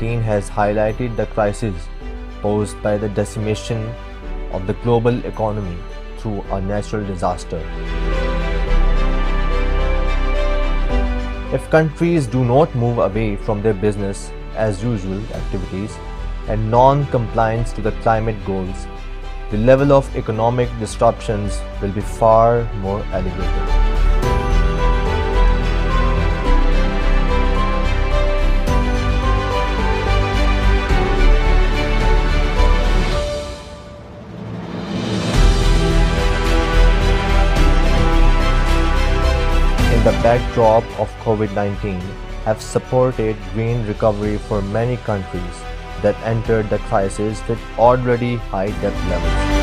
COVID-19 has highlighted the crisis posed by the decimation of the global economy through a natural disaster. If countries do not move away from their business as usual activities and non-compliance to the climate goals, the level of economic disruptions will be far more elevated. In the backdrop of COVID-19 have supported green recovery for many countries that entered the crisis with already high debt levels.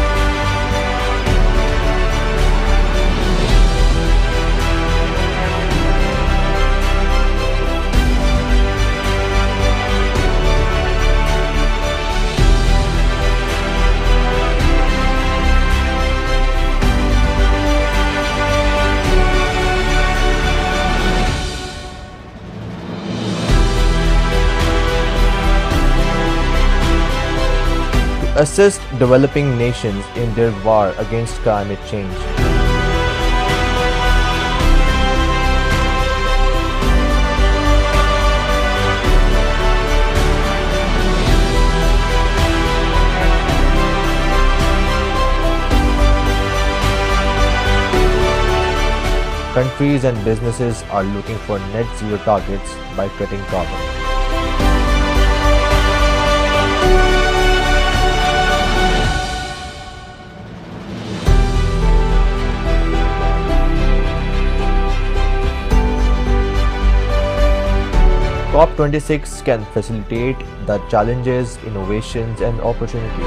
Assist developing nations in their war against climate change. Countries and businesses are looking for net zero targets by cutting carbon. COP26 can facilitate the challenges, innovations, and opportunities.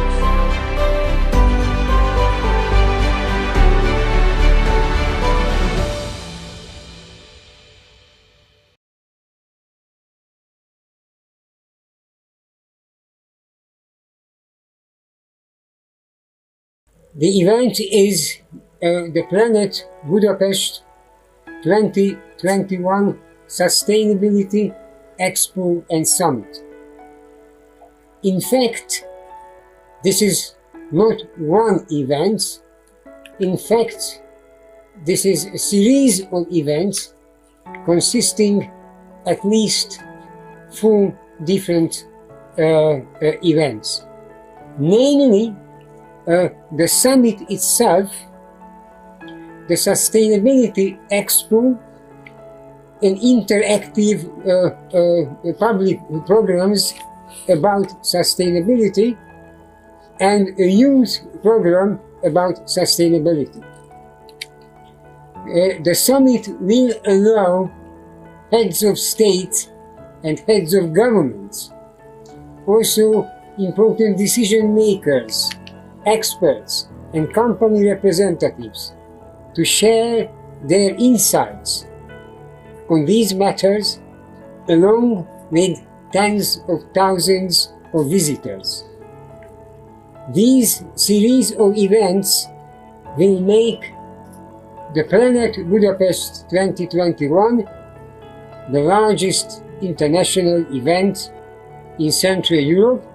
The event is the Planet Budapest 2021 Sustainability Expo and Summit. In fact, this is not one event. In fact, this is a series of events consisting at least 4 different events. Namely, the summit itself, the Sustainability Expo, and interactive public programs about sustainability, and a youth program about sustainability. The summit will allow heads of state and heads of governments, also important decision makers, experts, and company representatives to share their insights on these matters, along with tens of thousands of visitors. These series of events will make the Planet Budapest 2021 the largest international event in Central Europe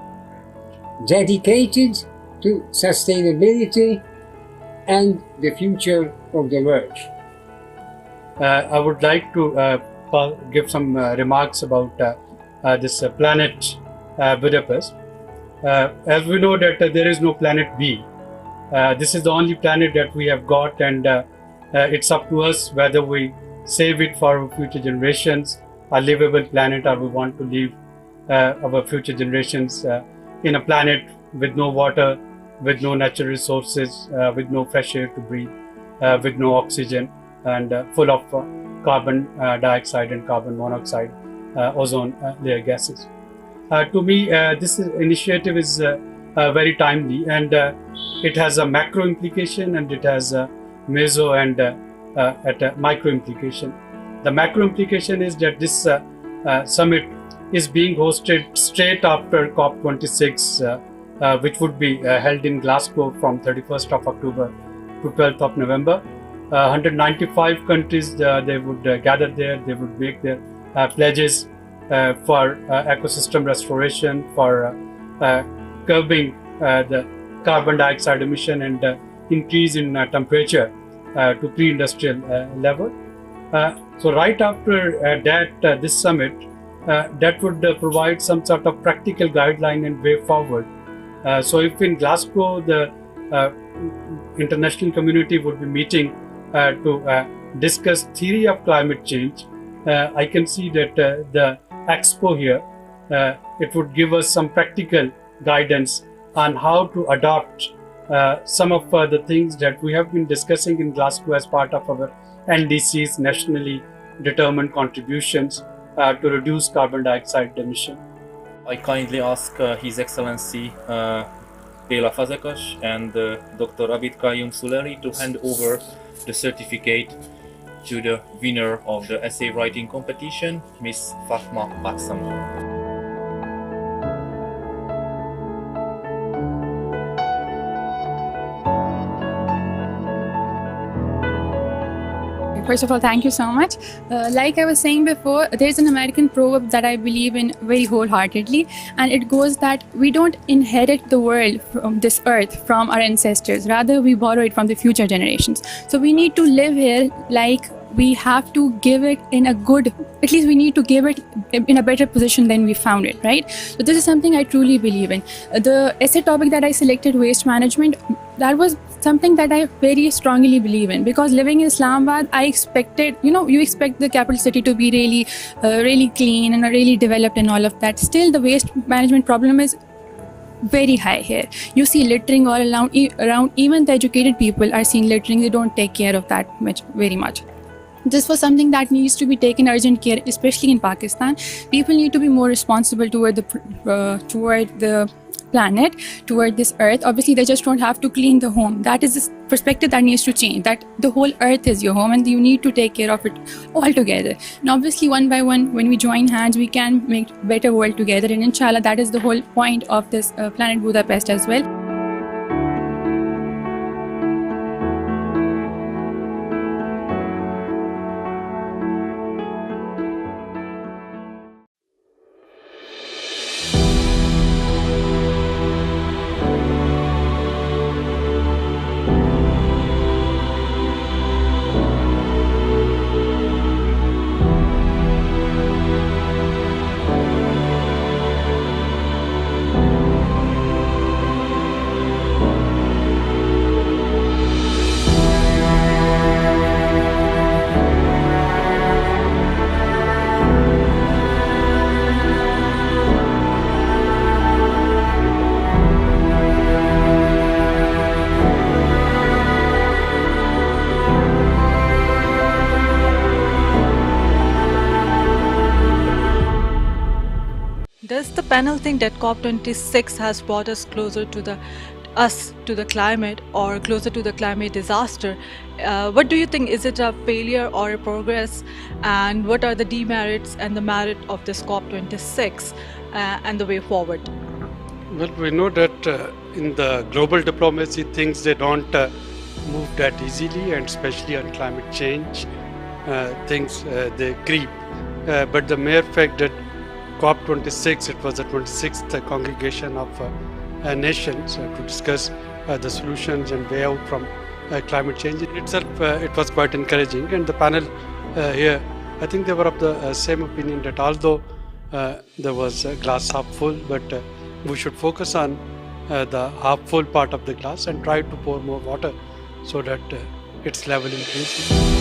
dedicated to sustainability and the future of the world. I would like to give some remarks about this Planet Budapest. As we know that there is no Planet B. This is the only planet that we have got, and it's up to us whether we save it for our future generations, a livable planet, or we want to leave our future generations in a planet with no water, with no natural resources, with no fresh air to breathe, with no oxygen, and full of carbon dioxide and carbon monoxide, ozone layer gases. To me, this initiative is very timely, and it has a macro implication, and it has a meso and a micro implication. The macro implication is that this summit is being hosted straight after COP26, which would be held in Glasgow from 31st of October to 12th of November. 195 countries, they would gather there, they would make their pledges for ecosystem restoration, for curbing the carbon dioxide emission and increase in temperature to pre-industrial level. So right after this summit, that would provide some sort of practical guideline and way forward. So if in Glasgow the international community would be meeting to discuss theory of climate change, I can see that the Expo here, it would give us some practical guidance on how to adopt some of the things that we have been discussing in Glasgow as part of our NDC's nationally determined contributions to reduce carbon dioxide emission. I kindly ask His Excellency Béla Fazekas and Dr. Abid Qayyum Suleri to hand over the certificate to the winner of the essay writing competition, Miss Fatma Baksam. First of all, thank you so much. Like I was saying before, there's an American proverb that I believe in very wholeheartedly, and it goes that we don't inherit the world from this earth from our ancestors, rather we borrow it from the future generations. So we need to live here like we have to give it in a good, at least we need to give it in a better position than we found it, right? So this is something I truly believe in. The essay topic that I selected, waste management, that was something that I very strongly believe in, because living in Islamabad, I expected, you expect the capital city to be really clean and really developed and all of that. Still, the waste management problem is very high here. You see littering all around. Even the educated people are seeing littering. They don't take care of that very much. This was something that needs to be taken urgent care, especially in Pakistan. People need to be more responsible toward the planet, toward this earth. Obviously, they just don't have to clean the home. That is the perspective that needs to change, that the whole earth is your home and you need to take care of it all together. And obviously, one by one, when we join hands, we can make a better world together. And inshallah, that is the whole point of this Planet Budapest as well. Does the panel think that COP26 has brought us closer to the climate or closer to the climate disaster? What do you think? Is it a failure or a progress? And what are the demerits and the merit of this COP26 and the way forward? Well, we know that in the global diplomacy, things they don't move that easily, and especially on climate change, things they creep. But the mere fact that COP26, it was the 26th congregation of nations to discuss the solutions and way out from climate change. In itself, it was quite encouraging. And the panel here, I think they were of the same opinion that although there was glass half full, but we should focus on the half full part of the glass and try to pour more water so that its level increases.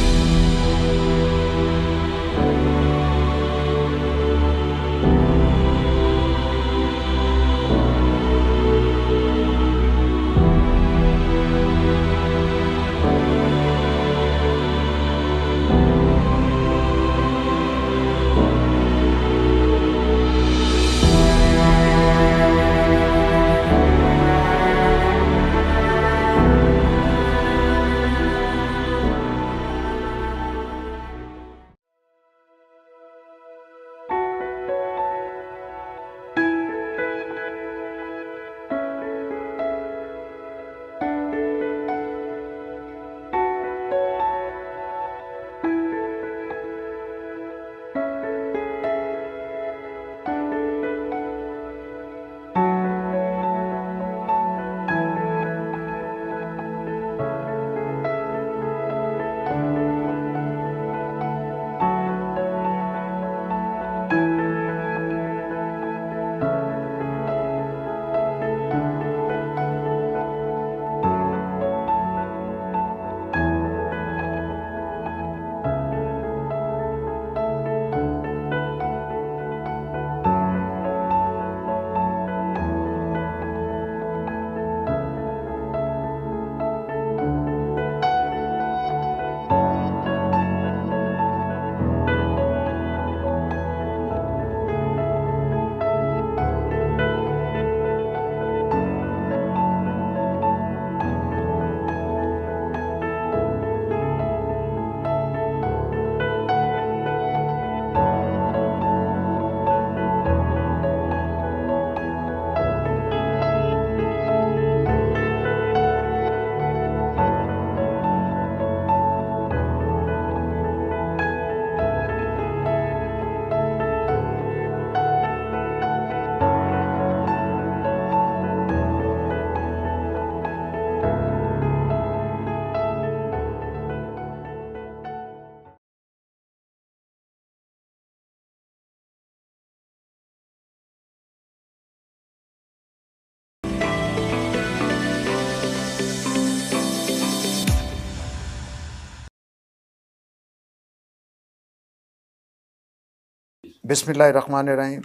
بسم اللہ الرحمن الرحیم.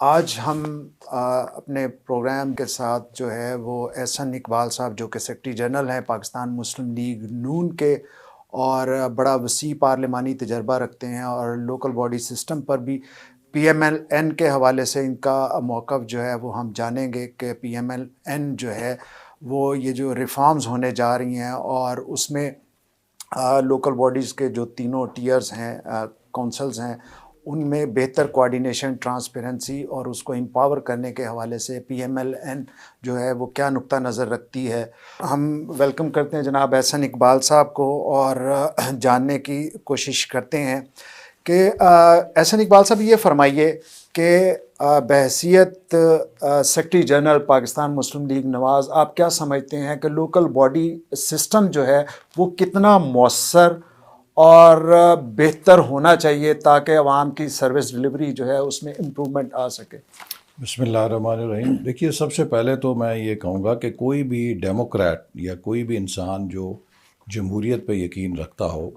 آج ہم اپنے programme کے ساتھ جو ہے وہ احسن اقبال صاحب جو کہ سیکرٹری جنرل ہیں پاکستان مسلم لیگ نون کے اور بڑا وسیع پارلیمانی تجربہ رکھتے ہیں اور لوکل باڈی سسٹم پر بھی پی ایم ایل این کے حوالے سے ان کا موقف جو ہے وہ ہم جانیں گے کہ پی ایم ایل این جو ہے وہ یہ جو ریفارمز ہونے جا رہی ہیں اور اس میں لوکل باڈیز کے جو تینوں ٹیئرز ہیں کونسلز ہیں ان میں بہتر کوارڈینیشن ٹرانسپیرنسی اور اس کو امپاور کرنے کے حوالے سے پی ایم ایل این جو ہے وہ کیا نقطہ نظر رکھتی ہے. ہم ویلکم کرتے ہیں جناب احسن اقبال صاحب کو اور جاننے کی کوشش کرتے ہیں کہ احسن اقبال صاحب یہ فرمائیے کہ بحیثیت سیکرٹری جنرل پاکستان مسلم لیگ نواز آپ کیا سمجھتے ہیں کہ لوکل باڈی سسٹم جو ہے وہ کتنا مؤثر اور بہتر ہونا چاہیے تاکہ عوام کی سروس ڈلیوری جو ہے اس میں امپرومنٹ آ سکے؟ بسم اللہ الرحمن الرحیم. دیکھیے سب سے پہلے تو میں یہ کہوں گا کہ کوئی بھی ڈیموکریٹ یا کوئی بھی انسان جو جمہوریت پہ یقین رکھتا ہو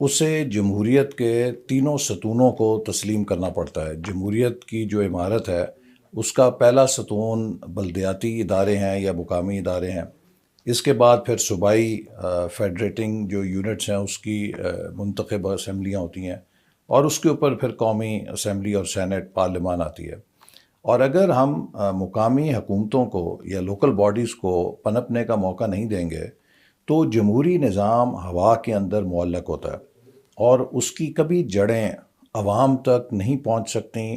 اسے جمہوریت کے تینوں ستونوں کو تسلیم کرنا پڑتا ہے. جمہوریت کی جو عمارت ہے اس کا پہلا ستون بلدیاتی ادارے ہیں یا مقامی ادارے ہیں. اس کے بعد پھر صوبائی فیڈریٹنگ جو یونٹس ہیں اس کی منتخب اسمبلیاں ہوتی ہیں اور اس کے اوپر پھر قومی اسمبلی اور سینٹ پارلیمان آتی ہے. اور اگر ہم مقامی حکومتوں کو یا لوکل باڈیز کو پنپنے کا موقع نہیں دیں گے تو جمہوری نظام ہوا کے اندر معلق ہوتا ہے اور اس کی کبھی جڑیں عوام تک نہیں پہنچ سکتی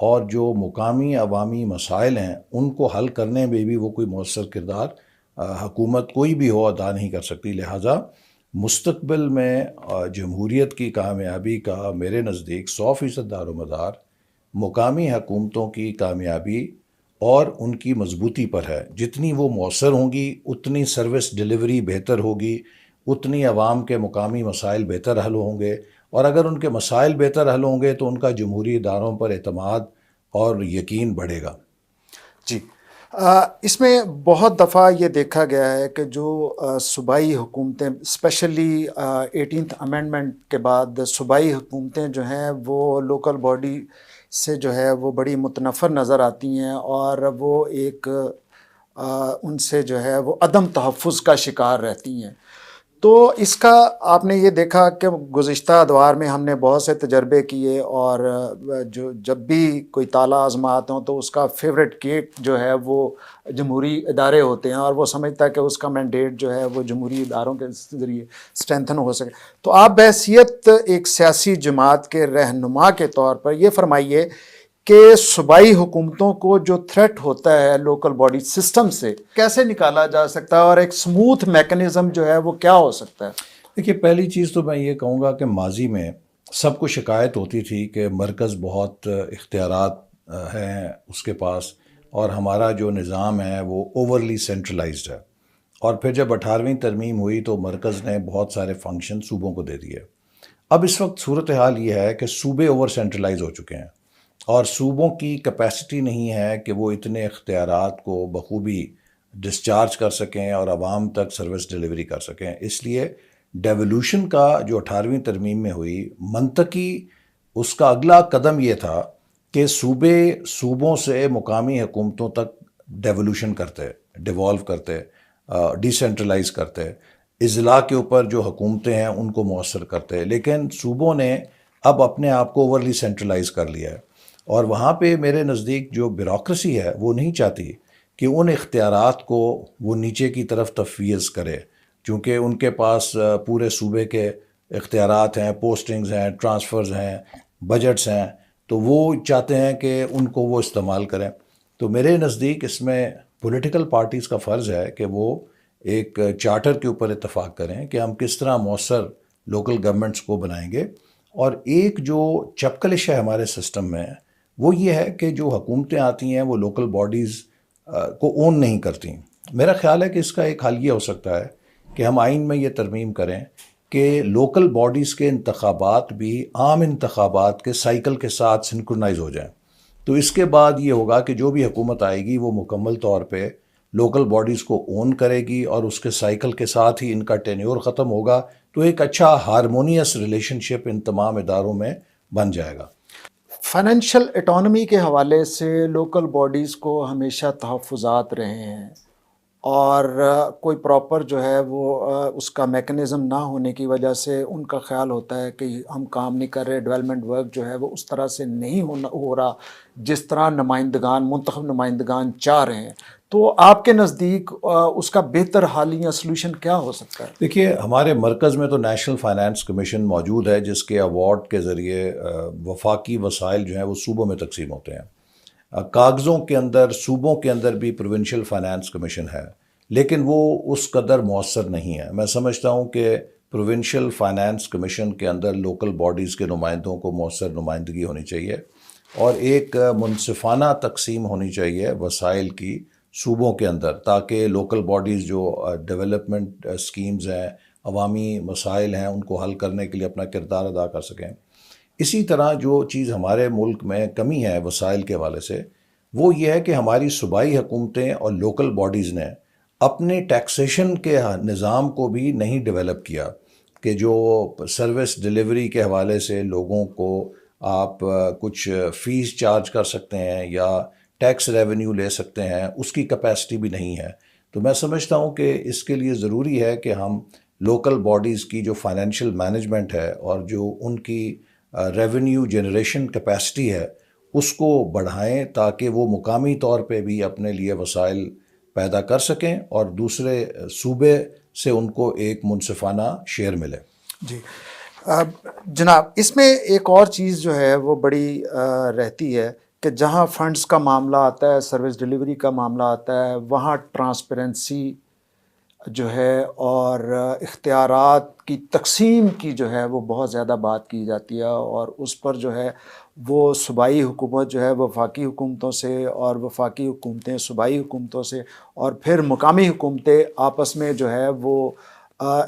اور جو مقامی عوامی مسائل ہیں ان کو حل کرنے میں بھی وہ کوئی مؤثر کردار حکومت کوئی بھی ہو ادا نہیں کر سکتی. لہٰذا مستقبل میں جمہوریت کی کامیابی کا میرے نزدیک 100% دار و مدار مقامی حکومتوں کی کامیابی اور ان کی مضبوطی پر ہے. جتنی وہ مؤثر ہوں گی اتنی سروس ڈلیوری بہتر ہوگی، اتنی عوام کے مقامی مسائل بہتر حل ہوں گے اور اگر ان کے مسائل بہتر حل ہوں گے تو ان کا جمہوری اداروں پر اعتماد اور یقین بڑھے گا. جی اس میں بہت دفعہ یہ دیکھا گیا ہے کہ جو صوبائی حکومتیں اسپیشلی 18th امینڈمنٹ کے بعد صوبائی حکومتیں جو ہیں وہ لوکل باڈی سے جو ہے وہ بڑی متنفر نظر آتی ہیں اور وہ ایک ان سے جو ہے وہ عدم تحفظ کا شکار رہتی ہیں. تو اس کا آپ نے یہ دیکھا کہ گزشتہ ادوار میں ہم نے بہت سے تجربے کیے اور جو جب بھی کوئی تالا آزمات ہوں تو اس کا فیوریٹ گیٹ جو ہے وہ جمہوری ادارے ہوتے ہیں اور وہ سمجھتا ہے کہ اس کا مینڈیٹ جو ہے وہ جمہوری اداروں کے ذریعے اسٹرینتھن ہو سکے. تو آپ بحیثیت ایک سیاسی جماعت کے رہنما کے طور پر یہ فرمائیے کہ صوبائی حکومتوں کو جو تھریٹ ہوتا ہے لوکل باڈی سسٹم سے کیسے نکالا جا سکتا ہے اور ایک سموتھ میکنزم جو ہے وہ کیا ہو سکتا ہے؟ دیکھیے پہلی چیز تو میں یہ کہوں گا کہ ماضی میں سب کو شکایت ہوتی تھی کہ مرکز بہت اختیارات ہیں اس کے پاس اور ہمارا جو نظام ہے وہ اوورلی سینٹرلائزڈ ہے. اور پھر جب 18ویں ترمیم ہوئی تو مرکز نے بہت سارے فنکشن صوبوں کو دے دیے. اب اس وقت صورتحال یہ ہے کہ صوبے اوور سینٹرلائز ہو چکے ہیں اور صوبوں کی کیپیسٹی نہیں ہے کہ وہ اتنے اختیارات کو بخوبی ڈسچارج کر سکیں اور عوام تک سروس ڈلیوری کر سکیں. اس لیے ڈیولوشن کا جو 18ویں ترمیم میں ہوئی منطقی اس کا اگلا قدم یہ تھا کہ صوبوں سے مقامی حکومتوں تک ڈیولوشن کرتے، ڈیوالو کرتے، ڈی سینٹرلائز کرتے، اضلاع کے اوپر جو حکومتیں ہیں ان کو مؤثر کرتے. لیکن صوبوں نے اب اپنے آپ کو اوورلی سینٹرلائز کر لیا ہے اور وہاں پہ میرے نزدیک جو بیوروکریسی ہے وہ نہیں چاہتی کہ ان اختیارات کو وہ نیچے کی طرف تفویض کرے، چونکہ ان کے پاس پورے صوبے کے اختیارات ہیں، پوسٹنگز ہیں، ٹرانسفرز ہیں، بجٹس ہیں، تو وہ چاہتے ہیں کہ ان کو وہ استعمال کریں. تو میرے نزدیک اس میں پولیٹیکل پارٹیز کا فرض ہے کہ وہ ایک چارٹر کے اوپر اتفاق کریں کہ ہم کس طرح مؤثر لوکل گورنمنٹس کو بنائیں گے. اور ایک جو چپکلش ہے ہمارے سسٹم میں وہ یہ ہے کہ جو حکومتیں آتی ہیں وہ لوکل باڈیز کو اون نہیں کرتی. میرا خیال ہے کہ اس کا ایک حل یہ ہو سکتا ہے کہ ہم آئین میں یہ ترمیم کریں کہ لوکل باڈیز کے انتخابات بھی عام انتخابات کے سائیکل کے ساتھ سنکرونائز ہو جائیں. تو اس کے بعد یہ ہوگا کہ جو بھی حکومت آئے گی وہ مکمل طور پہ لوکل باڈیز کو اون کرے گی اور اس کے سائیکل کے ساتھ ہی ان کا ٹینیور ختم ہوگا. تو ایک اچھا ہارمونیس ریلیشن شپ ان تمام اداروں میں بن جائے گا. فائنینشیل اٹانومی کے حوالے سے لوکل باڈیز کو ہمیشہ تحفظات رہے ہیں اور کوئی پراپر جو ہے وہ اس کا میکنزم نہ ہونے کی وجہ سے ان کا خیال ہوتا ہے کہ ہم کام نہیں کر رہے، ڈیولپمنٹ ورک جو ہے وہ اس طرح سے نہیں ہو رہا جس طرح نمائندگان، منتخب نمائندگان چاہ رہے ہیں. تو آپ کے نزدیک اس کا بہتر حل یا سلوشن کیا ہو سکتا ہے؟ دیکھیے، ہمارے مرکز میں تو نیشنل فائنانس کمیشن موجود ہے جس کے ایوارڈ کے ذریعے وفاقی وسائل جو ہیں وہ صوبوں میں تقسیم ہوتے ہیں. کاغذوں کے اندر صوبوں کے اندر بھی پروونشل فائنانس کمیشن ہے، لیکن وہ اس قدر مؤثر نہیں ہے. میں سمجھتا ہوں کہ پروونشل فائنانس کمیشن کے اندر لوکل باڈیز کے نمائندوں کو مؤثر نمائندگی ہونی چاہیے اور ایک منصفانہ تقسیم ہونی چاہیے وسائل کی صوبوں کے اندر، تاکہ لوکل باڈیز جو ڈیولپمنٹ سکیمز ہیں، عوامی مسائل ہیں، ان کو حل کرنے کے لیے اپنا کردار ادا کر سکیں. اسی طرح جو چیز ہمارے ملک میں کمی ہے وسائل کے حوالے سے، وہ یہ ہے کہ ہماری صوبائی حکومتیں اور لوکل باڈیز نے اپنے ٹیکسیشن کے نظام کو بھی نہیں ڈیولپ کیا، کہ جو سروس ڈیلیوری کے حوالے سے لوگوں کو آپ کچھ فیس چارج کر سکتے ہیں یا ٹیکس ریونیو لے سکتے ہیں، اس کی کیپیسٹی بھی نہیں ہے. تو میں سمجھتا ہوں کہ اس کے لیے ضروری ہے کہ ہم لوکل باڈیز کی جو فائنینشیل مینجمنٹ ہے اور جو ان کی ریونیو جنریشن کیپیسٹی ہے اس کو بڑھائیں، تاکہ وہ مقامی طور پہ بھی اپنے لیے وسائل پیدا کر سکیں اور دوسرے صوبے سے ان کو ایک منصفانہ شیئر ملے. جی جناب، اس میں ایک اور چیز جو ہے وہ بڑی رہتی ہے کہ جہاں فنڈز کا معاملہ آتا ہے، سروس ڈیلیوری کا معاملہ آتا ہے، وہاں ٹرانسپیرنسی جو ہے اور اختیارات کی تقسیم کی جو ہے وہ بہت زیادہ بات کی جاتی ہے، اور اس پر جو ہے وہ صوبائی حکومت جو ہے وفاقی حکومتوں سے اور وفاقی حکومتیں صوبائی حکومتوں سے اور پھر مقامی حکومتیں آپس میں جو ہے وہ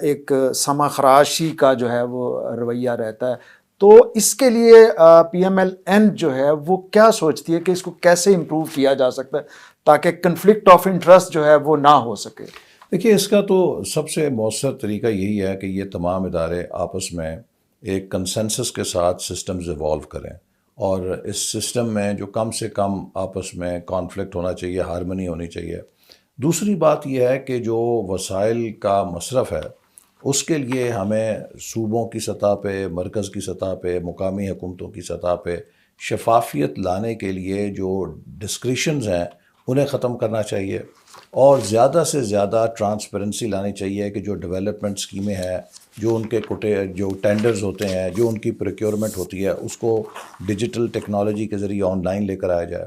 ایک سما خراشی کا جو ہے وہ رویہ رہتا ہے. تو اس کے لیے پی ایم ایل این جو ہے وہ کیا سوچتی ہے کہ اس کو کیسے امپروو کیا جا سکتا ہے تاکہ کنفلکٹ آف انٹرسٹ جو ہے وہ نہ ہو سکے؟ دیکھیے، اس کا تو سب سے مؤثر طریقہ یہی ہے کہ یہ تمام ادارے آپس میں ایک کنسنسس کے ساتھ سسٹمز ایوالو کریں، اور اس سسٹم میں جو کم سے کم آپس میں کانفلکٹ ہونا چاہیے، ہارمنی ہونی چاہیے. دوسری بات یہ ہے کہ جو وسائل کا مصرف ہے اس کے لیے ہمیں صوبوں کی سطح پہ، مرکز کی سطح پہ، مقامی حکومتوں کی سطح پہ شفافیت لانے کے لیے جو ڈسکریشنز ہیں انہیں ختم کرنا چاہیے، اور زیادہ سے زیادہ ٹرانسپیرنسی لانی چاہیے کہ جو ڈیولپمنٹ اسکیمیں ہیں، جو ان کے جو ٹینڈرز ہوتے ہیں، جو ان کی پروکیورمنٹ ہوتی ہے، اس کو ڈیجیٹل ٹیکنالوجی کے ذریعے آن لائن لے کر آیا جائے.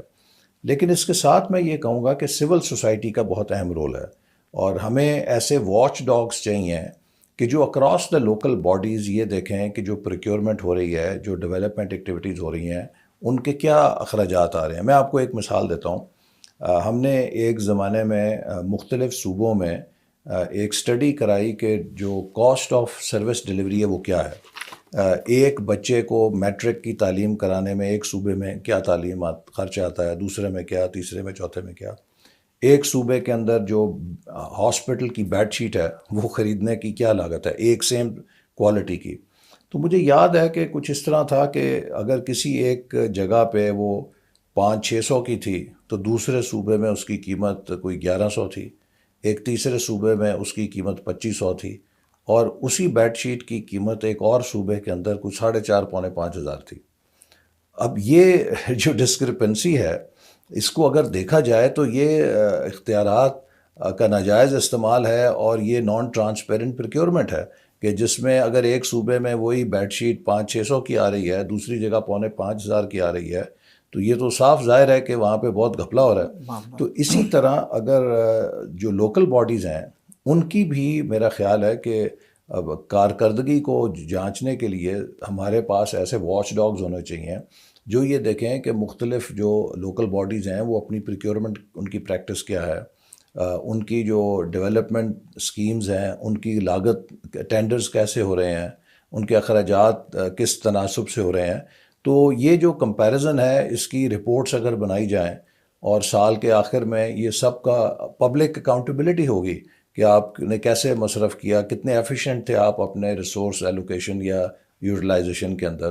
لیکن اس کے ساتھ میں یہ کہوں گا کہ سول سوسائٹی کا بہت اہم رول ہے، اور ہمیں ایسے واچ ڈاگز چاہیے کہ جو اکراس دا لوکل باڈیز یہ دیکھیں کہ جو پروکیورمنٹ ہو رہی ہے، جو ڈیولپمنٹ ایکٹیویٹیز ہو رہی ہیں، ان کے کیا اخراجات آ رہے ہیں. میں آپ کو ایک مثال دیتا ہوں. ہم نے ایک زمانے میں مختلف صوبوں میں ایک اسٹڈی کرائی کہ جو کاسٹ آف سروس ڈیلیوری ہے وہ کیا ہے. ایک بچے کو میٹرک کی تعلیم کرانے میں ایک صوبے میں کیا تعلیم خرچ آتا ہے، دوسرے میں کیا، تیسرے میں، چوتھے میں کیا. ایک صوبے کے اندر جو ہاسپٹل کی بیڈ شیٹ ہے وہ خریدنے کی کیا لاگت ہے ایک سیم کوالٹی کی. تو مجھے یاد ہے کہ کچھ اس طرح تھا کہ اگر کسی ایک جگہ پہ وہ 500-600 کی تھی تو دوسرے صوبے میں اس کی قیمت کوئی 1100 تھی، ایک تیسرے صوبے میں اس کی قیمت 2500 تھی، اور اسی بیڈ شیٹ کی قیمت ایک اور صوبے کے اندر کچھ 4,500-5,000 تھی. اب یہ جو ڈسکرپنسی ہے اس کو اگر دیکھا جائے تو یہ اختیارات کا ناجائز استعمال ہے، اور یہ نان ٹرانسپیرنٹ پروکیورمنٹ ہے کہ جس میں اگر ایک صوبے میں وہی بیڈ شیٹ 500-600 کی آ رہی ہے، دوسری جگہ 4,500 کی آ رہی ہے، تو یہ تو صاف ظاہر ہے کہ وہاں پہ بہت گھپلا ہو رہا ہے. تو اسی طرح اگر جو لوکل باڈیز ہیں ان کی بھی میرا خیال ہے کہ کارکردگی کو جانچنے کے لیے ہمارے پاس ایسے واچ ڈاگز ہونے چاہیے جو یہ دیکھیں کہ مختلف جو لوکل باڈیز ہیں وہ اپنی پروکیورمنٹ، ان کی پریکٹس کیا ہے، ان کی جو ڈیولپمنٹ سکیمز ہیں ان کی لاگت، ٹینڈرز کیسے ہو رہے ہیں، ان کے اخراجات کس تناسب سے ہو رہے ہیں. تو یہ جو کمپیریزن ہے اس کی رپورٹس اگر بنائی جائیں اور سال کے آخر میں یہ سب کا پبلک اکاؤنٹیبلٹی ہوگی کہ آپ نے کیسے مصرف کیا، کتنے ایفیشینٹ تھے آپ اپنے ریسورس ایلوکیشن یا یوٹیلائزیشن کے اندر.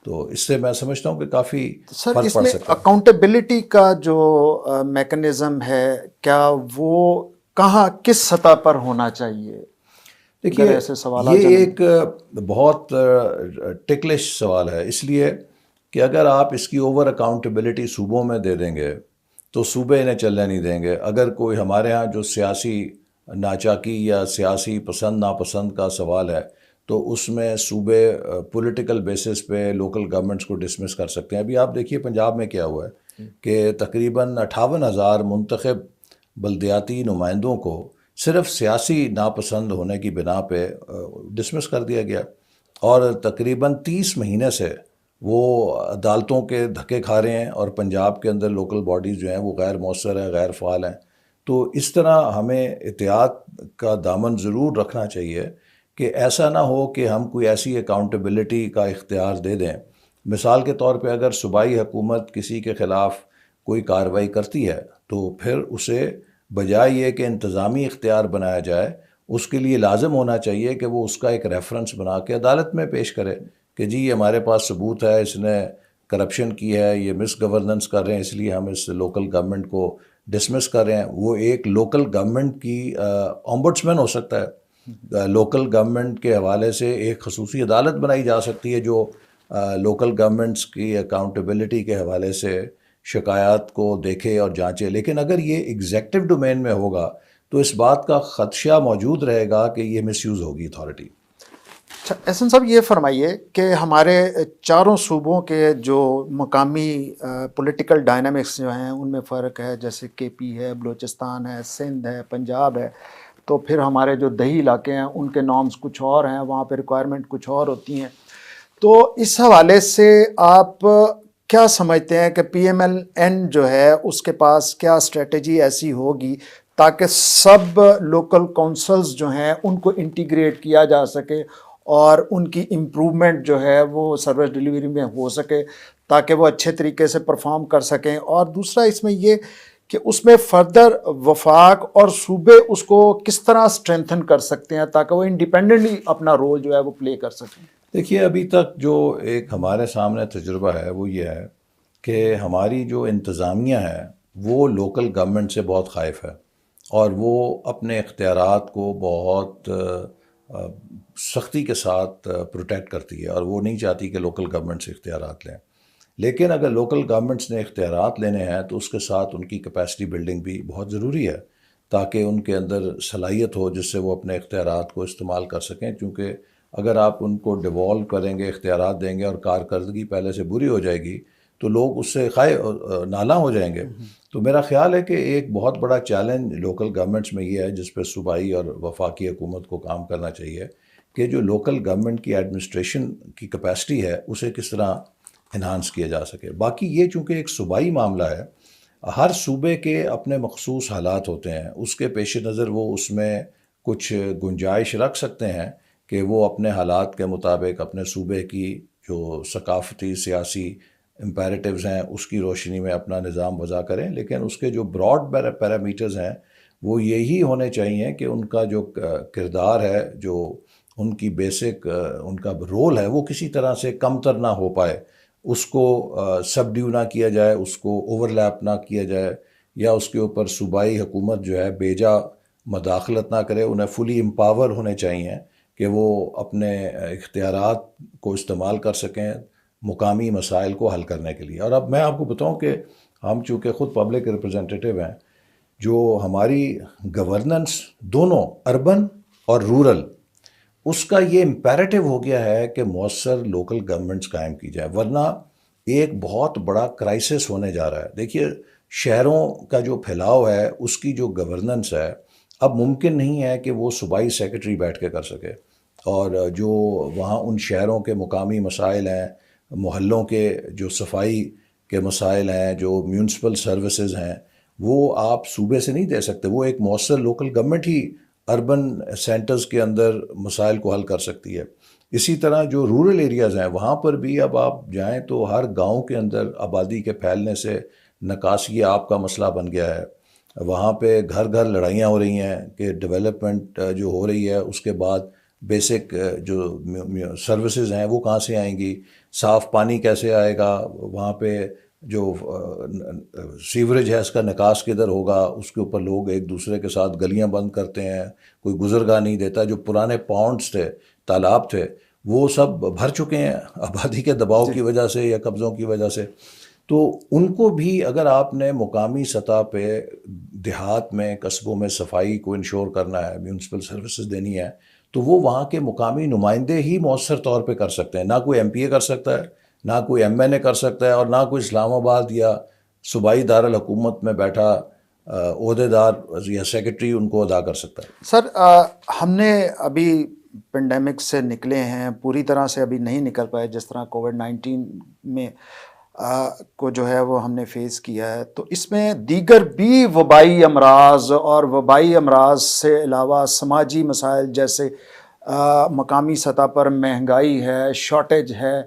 تو اس سے میں سمجھتا ہوں کہ کافی سر فرق اس پڑ میں سکتا ہے. اکاؤنٹیبلٹی کا جو میکنزم ہے کیا وہ کہاں کس سطح پر ہونا چاہیے؟ دیکھیے اگر ایسے سوالات یہ ایک بہت ٹکلش سوال ہے، اس لیے کہ اگر آپ اس کی اوور اکاؤنٹیبلٹی صوبوں میں دے دیں گے تو صوبے انہیں چلنے نہیں دیں گے. اگر کوئی ہمارے ہاں جو سیاسی ناچاکی یا سیاسی پسند ناپسند کا سوال ہے تو اس میں صوبے پولیٹیکل بیسس پہ لوکل گورنمنٹس کو ڈسمس کر سکتے ہیں. ابھی آپ دیکھیے پنجاب میں کیا ہوا ہے کہ تقریباً 58,000 منتخب بلدیاتی نمائندوں کو صرف سیاسی ناپسند ہونے کی بنا پہ ڈسمس کر دیا گیا، اور تقریباً 30 مہینے سے وہ عدالتوں کے دھکے کھا رہے ہیں، اور پنجاب کے اندر لوکل باڈیز جو ہیں وہ غیر مؤثر ہیں، غیر فعال ہیں. تو اس طرح ہمیں احتیاط کا دامن ضرور رکھنا چاہیے کہ ایسا نہ ہو کہ ہم کوئی ایسی اکاؤنٹیبلٹی کا اختیار دے دیں. مثال کے طور پہ اگر صوبائی حکومت کسی کے خلاف کوئی کارروائی کرتی ہے تو پھر اسے بجائے یہ کہ انتظامی اختیار بنایا جائے، اس کے لیے لازم ہونا چاہیے کہ وہ اس کا ایک ریفرنس بنا کے عدالت میں پیش کرے کہ جی یہ ہمارے پاس ثبوت ہے، اس نے کرپشن کی ہے، یہ مس گورننس کر رہے ہیں، اس لیے ہم اس لوکل گورنمنٹ کو ڈسمس کر رہے ہیں. وہ ایک لوکل گورنمنٹ کی اومبڈسمین ہو سکتا ہے. لوکل گورنمنٹ کے حوالے سے ایک خصوصی عدالت بنائی جا سکتی ہے جو لوکل گورنمنٹس کی اکاؤنٹیبلٹی کے حوالے سے شکایات کو دیکھے اور جانچے. لیکن اگر یہ ایگزیکٹو ڈومین میں ہوگا تو اس بات کا خدشہ موجود رہے گا کہ یہ مس یوز ہوگی اتھارٹی. اچھا احسن صاحب یہ فرمائیے کہ ہمارے چاروں صوبوں کے جو مقامی پولیٹیکل ڈائنامکس جو ہیں ان میں فرق ہے، جیسے کے پی ہے، بلوچستان ہے، سندھ ہے، پنجاب ہے. تو پھر ہمارے جو دیہی علاقے ہیں ان کے نارمز کچھ اور ہیں، وہاں پہ ریکوائرمنٹ کچھ اور ہوتی ہیں. تو اس حوالے سے آپ کیا سمجھتے ہیں کہ پی ایم ایل این جو ہے اس کے پاس کیا اسٹریٹجی ایسی ہوگی تاکہ سب لوکل کونسلز جو ہیں ان کو انٹیگریٹ کیا جا سکے اور ان کی امپرومنٹ جو ہے وہ سروس ڈیلیوری میں ہو سکے تاکہ وہ اچھے طریقے سے پرفارم کر سکیں؟ اور دوسرا اس میں یہ کہ اس میں فردر وفاق اور صوبے اس کو کس طرح اسٹرینتھن کر سکتے ہیں تاکہ وہ انڈیپینڈنٹلی اپنا رول جو ہے وہ پلے کر سکیں؟ دیکھیے ابھی تک جو ایک ہمارے سامنے تجربہ ہے وہ یہ ہے کہ ہماری جو انتظامیہ ہے وہ لوکل گورنمنٹ سے بہت خائف ہے، اور وہ اپنے اختیارات کو بہت سختی کے ساتھ پروٹیکٹ کرتی ہے، اور وہ نہیں چاہتی کہ لوکل گورنمنٹ سے اختیارات لیں. لیکن اگر لوکل گورنمنٹس نے اختیارات لینے ہیں تو اس کے ساتھ ان کی کیپیسٹی بلڈنگ بھی بہت ضروری ہے تاکہ ان کے اندر صلاحیت ہو جس سے وہ اپنے اختیارات کو استعمال کر سکیں. کیونکہ اگر آپ ان کو ڈیوالو کریں گے، اختیارات دیں گے اور کارکردگی پہلے سے بری ہو جائے گی تو لوگ اس سے نالاں ہو جائیں گے. تو میرا خیال ہے کہ ایک بہت بڑا چیلنج لوکل گورنمنٹس میں یہ ہے جس پہ صوبائی اور وفاقی حکومت کو کام کرنا چاہیے کہ جو لوکل گورنمنٹ کی ایڈمنسٹریشن کی کیپیسٹی ہے اسے کس طرح انہانس کیا جا سکے. باقی یہ چونکہ ایک صوبائی معاملہ ہے، ہر صوبے کے اپنے مخصوص حالات ہوتے ہیں، اس کے پیش نظر وہ اس میں کچھ گنجائش رکھ سکتے ہیں کہ وہ اپنے حالات کے مطابق اپنے صوبے کی جو ثقافتی سیاسی امپیریٹیوز ہیں اس کی روشنی میں اپنا نظام وضع کریں. لیکن اس کے جو براڈ پیرامیٹرز ہیں وہ یہی ہونے چاہیے کہ ان کا جو کردار ہے، جو ان کی بیسک ان کا رول ہے، وہ کسی طرح سے کمتر نہ ہو پائے، اس کو سب ڈیو نہ کیا جائے، اس کو اوور لیپ نہ کیا جائے، یا اس کے اوپر صوبائی حکومت جو ہے بیجا مداخلت نہ کرے. انہیں فلی امپاور ہونے چاہیے کہ وہ اپنے اختیارات کو استعمال کر سکیں مقامی مسائل کو حل کرنے کے لیے. اور اب میں آپ کو بتاؤں کہ ہم چونکہ خود پبلک ریپرزنٹیٹیو ہیں، جو ہماری گورننس دونوں اربن اور رورل، اس کا یہ امپیریٹو ہو گیا ہے کہ مؤثر لوکل گورنمنٹس قائم کی جائے، ورنہ ایک بہت بڑا کرائسس ہونے جا رہا ہے. دیکھیے شہروں کا جو پھیلاؤ ہے اس کی جو گورننس ہے اب ممکن نہیں ہے کہ وہ صوبائی سیکرٹری بیٹھ کے کر سکے، اور جو وہاں ان شہروں کے مقامی مسائل ہیں، محلوں کے جو صفائی کے مسائل ہیں، جو میونسپل سروسز ہیں، وہ آپ صوبے سے نہیں دے سکتے. وہ ایک مؤثر لوکل گورنمنٹ ہی اربن سینٹرز کے اندر مسائل کو حل کر سکتی ہے. اسی طرح جو رورل ایریاز ہیں وہاں پر بھی اب آپ جائیں تو ہر گاؤں کے اندر آبادی کے پھیلنے سے نکاسی آب کا مسئلہ بن گیا ہے. وہاں پہ گھر گھر لڑائیاں ہو رہی ہیں کہ ڈیولپمنٹ جو ہو رہی ہے اس کے بعد بیسک جو سروسز ہیں وہ کہاں سے آئیں گی, صاف پانی کیسے آئے گا, وہاں پہ جو سیوریج ہے اس کا نکاس کدھر ہوگا, اس کے اوپر لوگ ایک دوسرے کے ساتھ گلیاں بند کرتے ہیں, کوئی گزرگاہ نہیں دیتا. جو پرانے پونڈس تھے, تالاب تھے, وہ سب بھر چکے ہیں آبادی کے دباؤ کی وجہ سے یا قبضوں کی وجہ سے. تو ان کو بھی اگر آپ نے مقامی سطح پہ دیہات میں, قصبوں میں صفائی کو انشور کرنا ہے, میونسپل سروسز دینی ہے, تو وہ وہاں کے مقامی نمائندے ہی مؤثر طور پہ کر سکتے ہیں. نہ کوئی ایم پی اے کر سکتا ہے, نہ کوئی ایم این اے کر سکتا ہے, اور نہ کوئی اسلام آباد یا صوبائی دارالحکومت میں بیٹھا عہدے دار یا سیکرٹری ان کو ادا کر سکتا ہے. سر ہم نے ابھی پینڈیمک سے نکلے ہیں, پوری طرح سے ابھی نہیں نکل پائے, جس طرح کووڈ-19 میں کو جو ہے وہ ہم نے فیس کیا ہے. تو اس میں دیگر بھی وبائی امراض اور وبائی امراض سے علاوہ سماجی مسائل جیسے مقامی سطح پر مہنگائی ہے, شارٹیج ہے,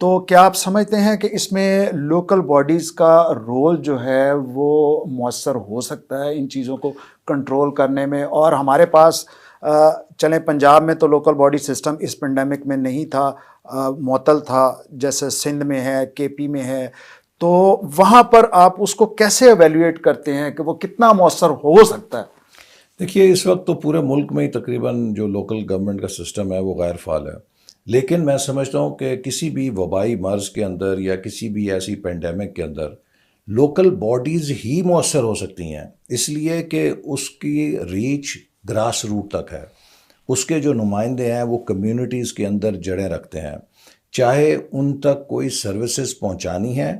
تو کیا آپ سمجھتے ہیں کہ اس میں لوکل باڈیز کا رول جو ہے وہ مؤثر ہو سکتا ہے ان چیزوں کو کنٹرول کرنے میں؟ اور ہمارے پاس چلیں پنجاب میں تو لوکل باڈی سسٹم اس پینڈیمک میں نہیں تھا, معطل تھا, جیسے سندھ میں ہے, کے پی میں ہے, تو وہاں پر آپ اس کو کیسے ایویلیویٹ کرتے ہیں کہ وہ کتنا مؤثر ہو سکتا ہے؟ دیکھیے اس وقت تو پورے ملک میں ہی تقریباً جو لوکل گورنمنٹ کا سسٹم ہے وہ غیر فعال ہے, لیکن میں سمجھتا ہوں کہ کسی بھی وبائی مرض کے اندر یا کسی بھی ایسی پینڈیمک کے اندر لوکل باڈیز ہی مؤثر ہو سکتی ہیں, اس لیے کہ اس کی ریچ گراس روٹ تک ہے. اس کے جو نمائندے ہیں وہ کمیونٹیز کے اندر جڑیں رکھتے ہیں, چاہے ان تک کوئی سروسز پہنچانی ہے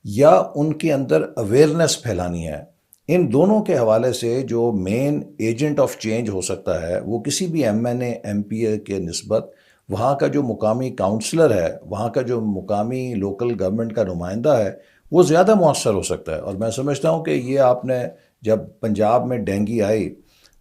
یا ان کے اندر اویئرنیس پھیلانی ہے. ان دونوں کے حوالے سے جو مین ایجنٹ آف چینج ہو سکتا ہے وہ کسی بھی M N A M P A کے نسبت وہاں کا جو مقامی کاؤنسلر ہے, وہاں کا جو مقامی لوکل گورنمنٹ کا نمائندہ ہے, وہ زیادہ مؤثر ہو سکتا ہے. اور میں سمجھتا ہوں کہ یہ آپ نے جب پنجاب میں ڈینگی آئی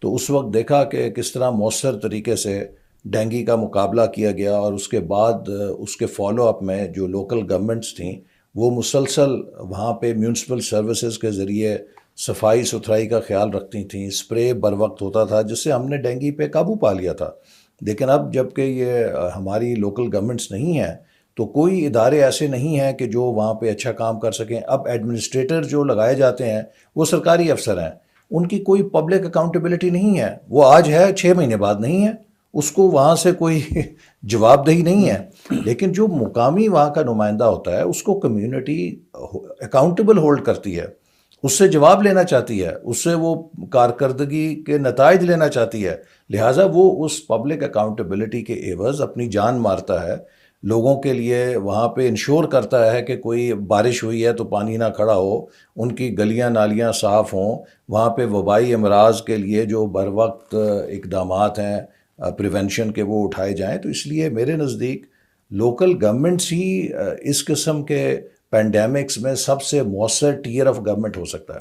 تو اس وقت دیکھا کہ کس طرح مؤثر طریقے سے ڈینگی کا مقابلہ کیا گیا, اور اس کے بعد اس کے فالو اپ میں جو لوکل گورنمنٹس تھیں وہ مسلسل وہاں پہ میونسپل سروسز کے ذریعے صفائی ستھرائی کا خیال رکھتی تھیں, اسپرے بر وقت ہوتا تھا, جس سے ہم نے ڈینگی پہ قابو پا لیا تھا. لیکن اب جب کہ یہ ہماری لوکل گورنمنٹس نہیں ہیں تو کوئی ادارے ایسے نہیں ہیں کہ جو وہاں پہ اچھا کام کر سکیں. اب ایڈمنسٹریٹر جو لگائے جاتے ہیں وہ سرکاری افسر ہیں, ان کی کوئی پبلک اکاؤنٹیبلٹی نہیں ہے. وہ آج ہے 6 مہینے بعد نہیں ہے, اس کو وہاں سے کوئی جواب دہی نہیں ہے. لیکن جو مقامی وہاں کا نمائندہ ہوتا ہے اس کو کمیونٹی اکاؤنٹیبل ہولڈ کرتی ہے, اس سے جواب لینا چاہتی ہے, اس سے وہ کارکردگی کے نتائج لینا چاہتی ہے. لہٰذا وہ اس پبلک اکاؤنٹیبلٹی کے عوض اپنی جان مارتا ہے, لوگوں کے لیے وہاں پہ انشور کرتا ہے کہ کوئی بارش ہوئی ہے تو پانی نہ کھڑا ہو, ان کی گلیاں نالیاں صاف ہوں, وہاں پہ وبائی امراض کے لیے جو بر وقت اقدامات ہیں پریونشن کے وہ اٹھائے جائیں. تو اس لیے میرے نزدیک لوکل گورنمنٹس ہی اس قسم کے پینڈیمکس میں سب سے مؤثر ٹیئر آف گورنمنٹ ہو سکتا ہے.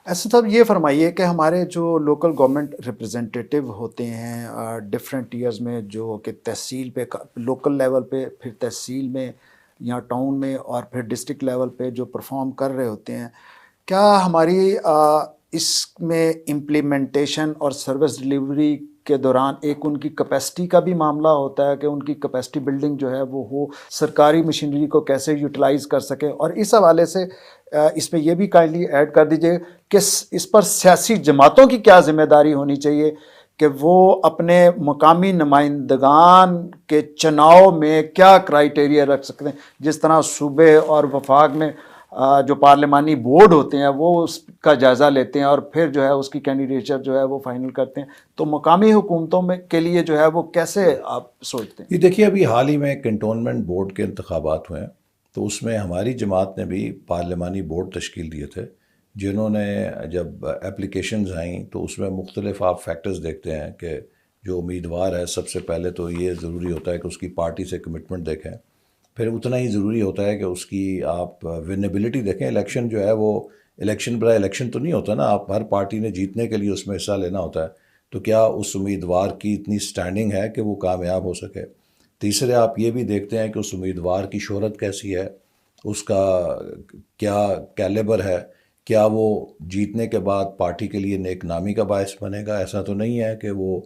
ایسا صاحب یہ فرمائیے کہ ہمارے جو لوکل گورنمنٹ ریپرزنٹیٹیو ہوتے ہیں ڈفرینٹ ایئرز میں, جو کہ تحصیل پہ, لوکل لیول پہ, پھر تحصیل میں یا ٹاؤن میں, اور پھر ڈسٹرکٹ لیول پہ جو پرفارم کر رہے ہوتے ہیں, کیا ہماری اس میں امپلیمنٹیشن اور سروس ڈلیوری کے دوران ایک ان کی کیپیسٹی کا بھی معاملہ ہوتا ہے کہ ان کی کیپیسٹی بلڈنگ جو ہے وہ ہو, سرکاری مشینری کو کیسے یوٹیلائز کر سکے؟ اور اس حوالے سے اس میں یہ بھی کائنڈلی ایڈ کر دیجئے کہ اس پر سیاسی جماعتوں کی کیا ذمہ داری ہونی چاہیے کہ وہ اپنے مقامی نمائندگان کے چناؤ میں کیا کرائیٹیریا رکھ سکتے ہیں. جس طرح صوبے اور وفاق میں جو پارلیمانی بورڈ ہوتے ہیں وہ اس کا جائزہ لیتے ہیں اور پھر جو ہے اس کی کینڈیڈیچر جو ہے وہ فائنل کرتے ہیں, تو مقامی حکومتوں میں کے لیے جو ہے وہ کیسے آپ سوچتے ہیں؟ یہ دیکھیے ابھی حال ہی میں کنٹونمنٹ بورڈ کے انتخابات ہوئے ہیں, تو اس میں ہماری جماعت نے بھی پارلیمانی بورڈ تشکیل دیے تھے, جنہوں نے جب اپلیکیشنز آئیں تو اس میں مختلف آپ فیکٹرز دیکھتے ہیں کہ جو امیدوار ہے سب سے پہلے تو یہ ضروری ہوتا ہے کہ اس کی پارٹی سے کمٹمنٹ دیکھیں, پھر اتنا ہی ضروری ہوتا ہے کہ اس کی آپ ونیبلٹی دیکھیں. الیکشن جو ہے وہ الیکشن برائے الیکشن تو نہیں ہوتا نا, آپ ہر پارٹی نے جیتنے کے لیے اس میں حصہ لینا ہوتا ہے, تو کیا اس امیدوار کی اتنی سٹینڈنگ ہے کہ وہ کامیاب ہو سکے. تیسرے آپ یہ بھی دیکھتے ہیں کہ اس امیدوار کی شہرت کیسی ہے, اس کا کیا کیلیبر ہے, کیا وہ جیتنے کے بعد پارٹی کے لیے نیک نامی کا باعث بنے گا. ایسا تو نہیں ہے کہ وہ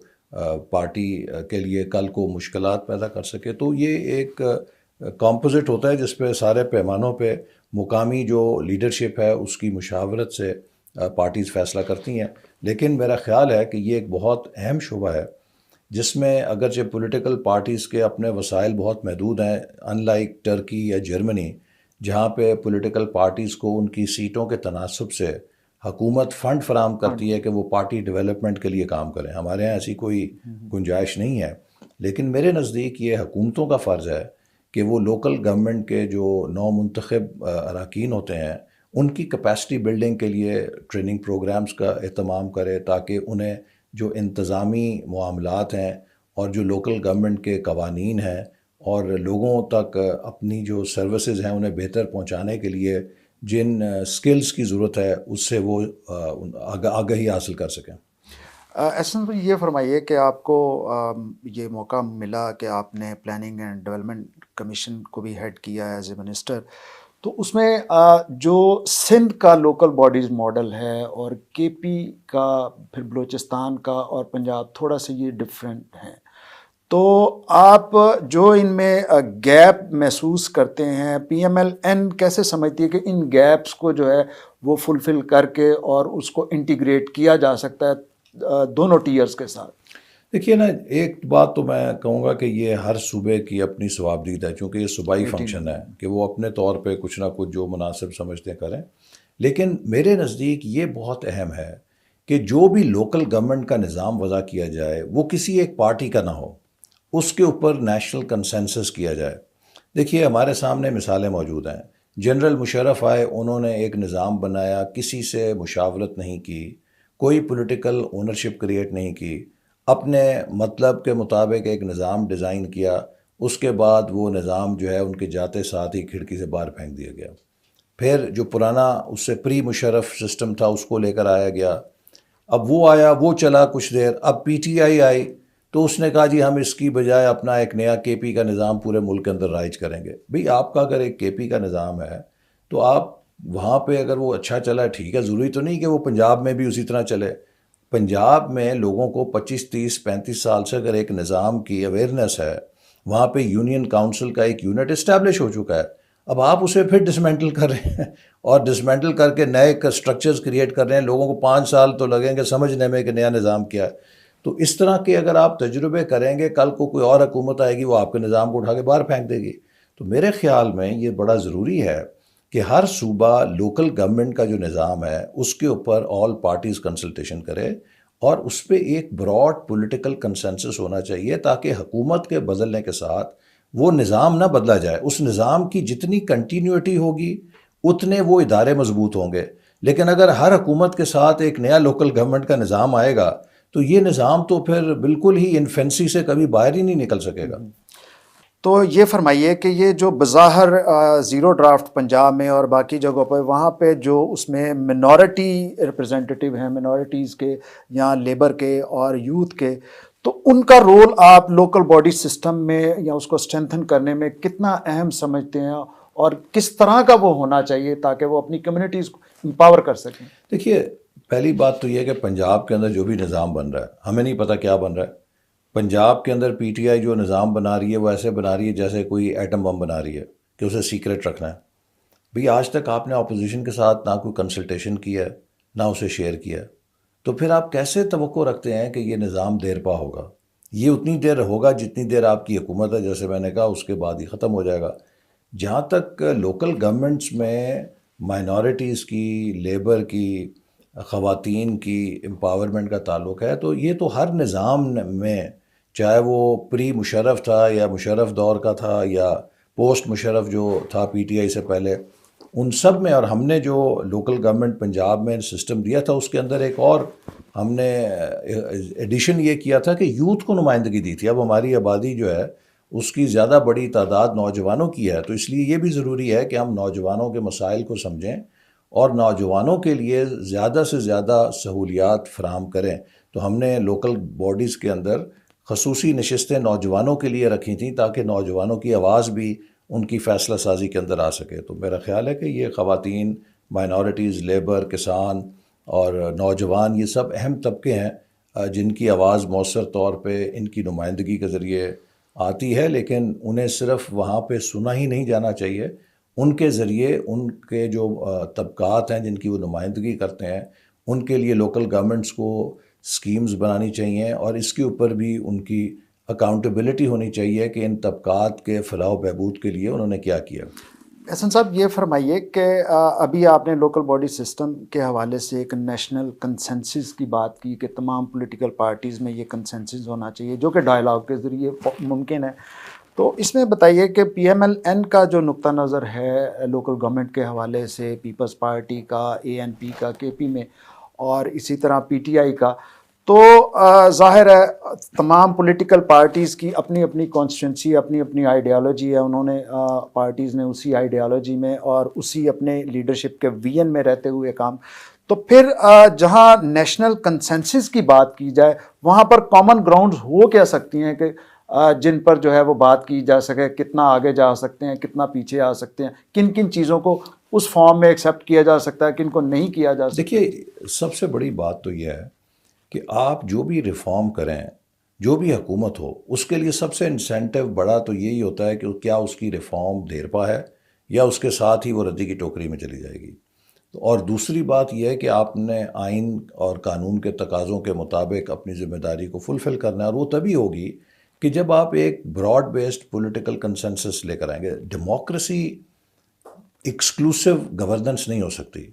پارٹی کے لیے کل کو مشکلات پیدا کر سکے. تو یہ ایک کمپوزٹ ہوتا ہے جس پہ سارے پیمانوں پہ مقامی جو لیڈرشپ ہے اس کی مشاورت سے پارٹیز فیصلہ کرتی ہیں. لیکن میرا خیال ہے کہ یہ ایک بہت اہم شعبہ ہے جس میں اگرچہ پولیٹیکل پارٹیز کے اپنے وسائل بہت محدود ہیں، ان لائک ٹرکی یا جرمنی جہاں پہ پولیٹیکل پارٹیز کو ان کی سیٹوں کے تناسب سے حکومت فنڈ فراہم کرتی ہے کہ وہ پارٹی ڈیولپمنٹ کے لیے کام کریں. ہمارے یہاں ایسی کوئی گنجائش نہیں ہے. لیکن میرے نزدیک یہ حکومتوں کا فرض ہے کہ وہ لوکل گورنمنٹ کے جو نو منتخب اراکین ہوتے ہیں ان کی کیپیسٹی بلڈنگ کے لیے ٹریننگ پروگرامز کا اہتمام کرے تاکہ انہیں جو انتظامی معاملات ہیں اور جو لوکل گورنمنٹ کے قوانین ہیں اور لوگوں تک اپنی جو سروسز ہیں انہیں بہتر پہنچانے کے لیے جن سکلز کی ضرورت ہے اس سے وہ آگاہی حاصل کر سکیں. احسن بھائی یہ فرمائیے کہ آپ کو یہ موقع ملا کہ آپ نے پلاننگ اینڈ ڈیولپمنٹ کمیشن کو بھی ہیڈ کیا ایز اے منسٹر، تو اس میں جو سندھ کا لوکل باڈیز ماڈل ہے اور کے پی کا، پھر بلوچستان کا اور پنجاب تھوڑا سا یہ ڈفرینٹ ہیں، تو آپ جو ان میں گیپ محسوس کرتے ہیں پی ایم ایل این کیسے سمجھتی ہے کہ ان گیپس کو جو ہے وہ فلفل کر کے اور اس کو انٹیگریٹ کیا جا سکتا ہے دونوں ٹیئرز کے ساتھ؟ دیکھیے نا، ایک بات تو میں کہوں گا کہ یہ ہر صوبے کی اپنی ثوابدید ہے چونکہ یہ صوبائی فنکشن ہے کہ وہ اپنے طور پہ کچھ نہ کچھ جو مناسب سمجھتے کریں. لیکن میرے نزدیک یہ بہت اہم ہے کہ جو بھی لوکل گورنمنٹ کا نظام وضع کیا جائے وہ کسی ایک پارٹی کا نہ ہو، اس کے اوپر نیشنل کنسنسس کیا جائے. دیکھیے ہمارے سامنے مثالیں موجود ہیں. جنرل مشرف آئے، انہوں نے ایک نظام بنایا، کسی سے مشاورت نہیں کی، کوئی پولیٹیکل اونرشپ کریٹ نہیں کی، اپنے مطلب کے مطابق ایک نظام ڈیزائن کیا، اس کے بعد وہ نظام جو ہے ان کے جاتے ساتھ ہی کھڑکی سے باہر پھینک دیا گیا. پھر جو پرانا اس سے پری مشرف سسٹم تھا اس کو لے کر آیا گیا. اب وہ آیا، وہ چلا کچھ دیر، اب پی ٹی آئی آئی تو اس نے کہا جی ہم اس کی بجائے اپنا ایک نیا کے پی کا نظام پورے ملک کے اندر رائج کریں گے. بھئی آپ کا اگر ایک کے پی کا نظام ہے تو آپ وہاں پہ اگر وہ اچھا چلا ٹھیک ہے، ضروری تو نہیں کہ وہ پنجاب میں بھی اسی طرح چلے. پنجاب میں لوگوں کو 25 30 35 سال سے اگر ایک نظام کی اویئرنیس ہے، وہاں پہ یونین کاؤنسل کا ایک یونٹ اسٹیبلش ہو چکا ہے. اب آپ اسے پھر ڈسمینٹل کر رہے ہیں اور ڈسمینٹل کر کے نئے اسٹرکچرز کریٹ کر رہے ہیں. لوگوں کو 5 سال تو لگیں گے سمجھنے میں کہ نیا نظام کیا ہے. تو اس طرح کے اگر آپ تجربے کریں گے، کل کو کوئی اور حکومت آئے گی وہ آپ کے نظام کو اٹھا کے باہر پھینک دے گی. تو میرے خیال میں یہ بڑا ضروری ہے کہ ہر صوبہ لوکل گورنمنٹ کا جو نظام ہے اس کے اوپر آل پارٹیز کنسلٹیشن کرے اور اس پہ ایک براڈ پولیٹیکل کنسنسس ہونا چاہیے تاکہ حکومت کے بدلنے کے ساتھ وہ نظام نہ بدلا جائے. اس نظام کی جتنی کنٹینیوٹی ہوگی اتنے وہ ادارے مضبوط ہوں گے. لیکن اگر ہر حکومت کے ساتھ ایک نیا لوکل گورنمنٹ کا نظام آئے گا تو یہ نظام تو پھر بالکل ہی انفینسی سے کبھی باہر ہی نہیں نکل سکے گا. تو یہ فرمائیے کہ یہ جو بظاہر زیرو ڈرافٹ پنجاب میں اور باقی جگہوں پہ وہاں پہ جو اس میں منورٹی ریپرزینٹیو ہیں، منورٹیز کے یا لیبر کے اور یوتھ کے، تو ان کا رول آپ لوکل باڈی سسٹم میں یا اس کو اسٹرینتھن کرنے میں کتنا اہم سمجھتے ہیں اور کس طرح کا وہ ہونا چاہیے تاکہ وہ اپنی کمیونٹیز کو امپاور کر سکیں؟ دیکھیے پہلی بات تو یہ ہے کہ پنجاب کے اندر جو بھی نظام بن رہا ہے ہمیں نہیں پتہ کیا بن رہا ہے. پنجاب کے اندر پی ٹی آئی جو نظام بنا رہی ہے وہ ایسے بنا رہی ہے جیسے کوئی ایٹم بم بنا رہی ہے کہ اسے سیکرٹ رکھنا ہے. بھئی آج تک آپ نے اپوزیشن کے ساتھ نہ کوئی کنسلٹیشن کیا ہے نہ اسے شیئر کیا ہے، تو پھر آپ کیسے توقع رکھتے ہیں کہ یہ نظام دیر پا ہوگا؟ یہ اتنی دیر ہوگا جتنی دیر آپ کی حکومت ہے، جیسے میں نے کہا اس کے بعد ہی ختم ہو جائے گا. جہاں تک لوکل گورنمنٹس میں مائنورٹیز کی، لیبر کی، خواتین کی امپاورمنٹ کا تعلق ہے تو یہ تو ہر نظام میں، چاہے وہ پری مشرف تھا یا مشرف دور کا تھا یا پوسٹ مشرف جو تھا پی ٹی آئی سے پہلے، ان سب میں. اور ہم نے جو لوکل گورنمنٹ پنجاب میں سسٹم دیا تھا اس کے اندر ایک اور ہم نے ایڈیشن یہ کیا تھا کہ یوتھ کو نمائندگی دی تھی. اب ہماری آبادی جو ہے اس کی زیادہ بڑی تعداد نوجوانوں کی ہے، تو اس لیے یہ بھی ضروری ہے کہ ہم نوجوانوں کے مسائل کو سمجھیں اور نوجوانوں کے لیے زیادہ سے زیادہ سہولیات فراہم کریں. تو ہم نے لوکل باڈیز کے اندر خصوصی نشستیں نوجوانوں کے لیے رکھی تھیں تاکہ نوجوانوں کی آواز بھی ان کی فیصلہ سازی کے اندر آ سکے. تو میرا خیال ہے کہ یہ خواتین، مائنورٹیز، لیبر، کسان اور نوجوان یہ سب اہم طبقے ہیں. جن کی آواز مؤثر طور پہ ان کی نمائندگی کے ذریعے آتی ہے، لیکن انہیں صرف وہاں پہ سنا ہی نہیں جانا چاہیے، ان کے ذریعے ان کے جو طبقات ہیں جن کی وہ نمائندگی کرتے ہیں ان کے لیے لوکل گورنمنٹس کو اسکیمز بنانی چاہیے، اور اس کے اوپر بھی ان کی اکاؤنٹیبلٹی ہونی چاہیے کہ ان طبقات کے فلاح و بہبود کے لیے انہوں نے کیا کیا۔ احسن صاحب یہ فرمائیے کہ ابھی آپ نے لوکل باڈی سسٹم کے حوالے سے ایک نیشنل کنسنسس کی بات کی کہ تمام پولیٹیکل پارٹیز میں یہ کنسنسس ہونا چاہیے جو کہ ڈائلاگ کے ذریعے ممکن ہے، تو اس میں بتائیے کہ پی ایم ایل این کا جو نقطہ نظر ہے لوکل گورنمنٹ کے حوالے سے، پیپلز پارٹی کا، اے این پی کا کے پی میں، اور اسی طرح پی ٹی آئی کا، تو ظاہر ہے تمام پولیٹیکل پارٹیز کی اپنی اپنی کانسٹیٹوئنسی، اپنی اپنی آئیڈیالوجی ہے، انہوں نے پارٹیز نے اسی آئیڈیالوجی میں اور اسی اپنے لیڈرشپ کے ویژن میں رہتے ہوئے کام، تو پھر جہاں نیشنل کنسنسس کی بات کی جائے وہاں پر کامن گراؤنڈز ہو کیا سکتی ہیں کہ جن پر جو ہے وہ بات کی جا سکے، کتنا آگے جا سکتے ہیں، کتنا پیچھے آ سکتے ہیں، کن کن چیزوں کو اس فارم میں ایکسیپٹ کیا جا سکتا ہے، کن کو نہیں کیا جا سکتا؟ دیکھیے سب سے بڑی بات تو یہ ہے کہ آپ جو بھی ریفارم کریں، جو بھی حکومت ہو، اس کے لیے سب سے انسینٹیو بڑا تو یہی ہوتا ہے کہ کیا اس کی ریفارم دیر پا ہے یا اس کے ساتھ ہی وہ ردی کی ٹوکری میں چلی جائے گی۔ اور دوسری بات یہ ہے کہ آپ نے آئین اور قانون کے تقاضوں کے مطابق اپنی ذمہ داری کو فلفل کرنا ہے، اور وہ تبھی ہوگی کہ جب آپ ایک براڈ بیسڈ پولیٹیکل کنسنسس لے کر آئیں گے۔ ڈیموکریسی ایکسکلوسیو گورننس نہیں ہو سکتی،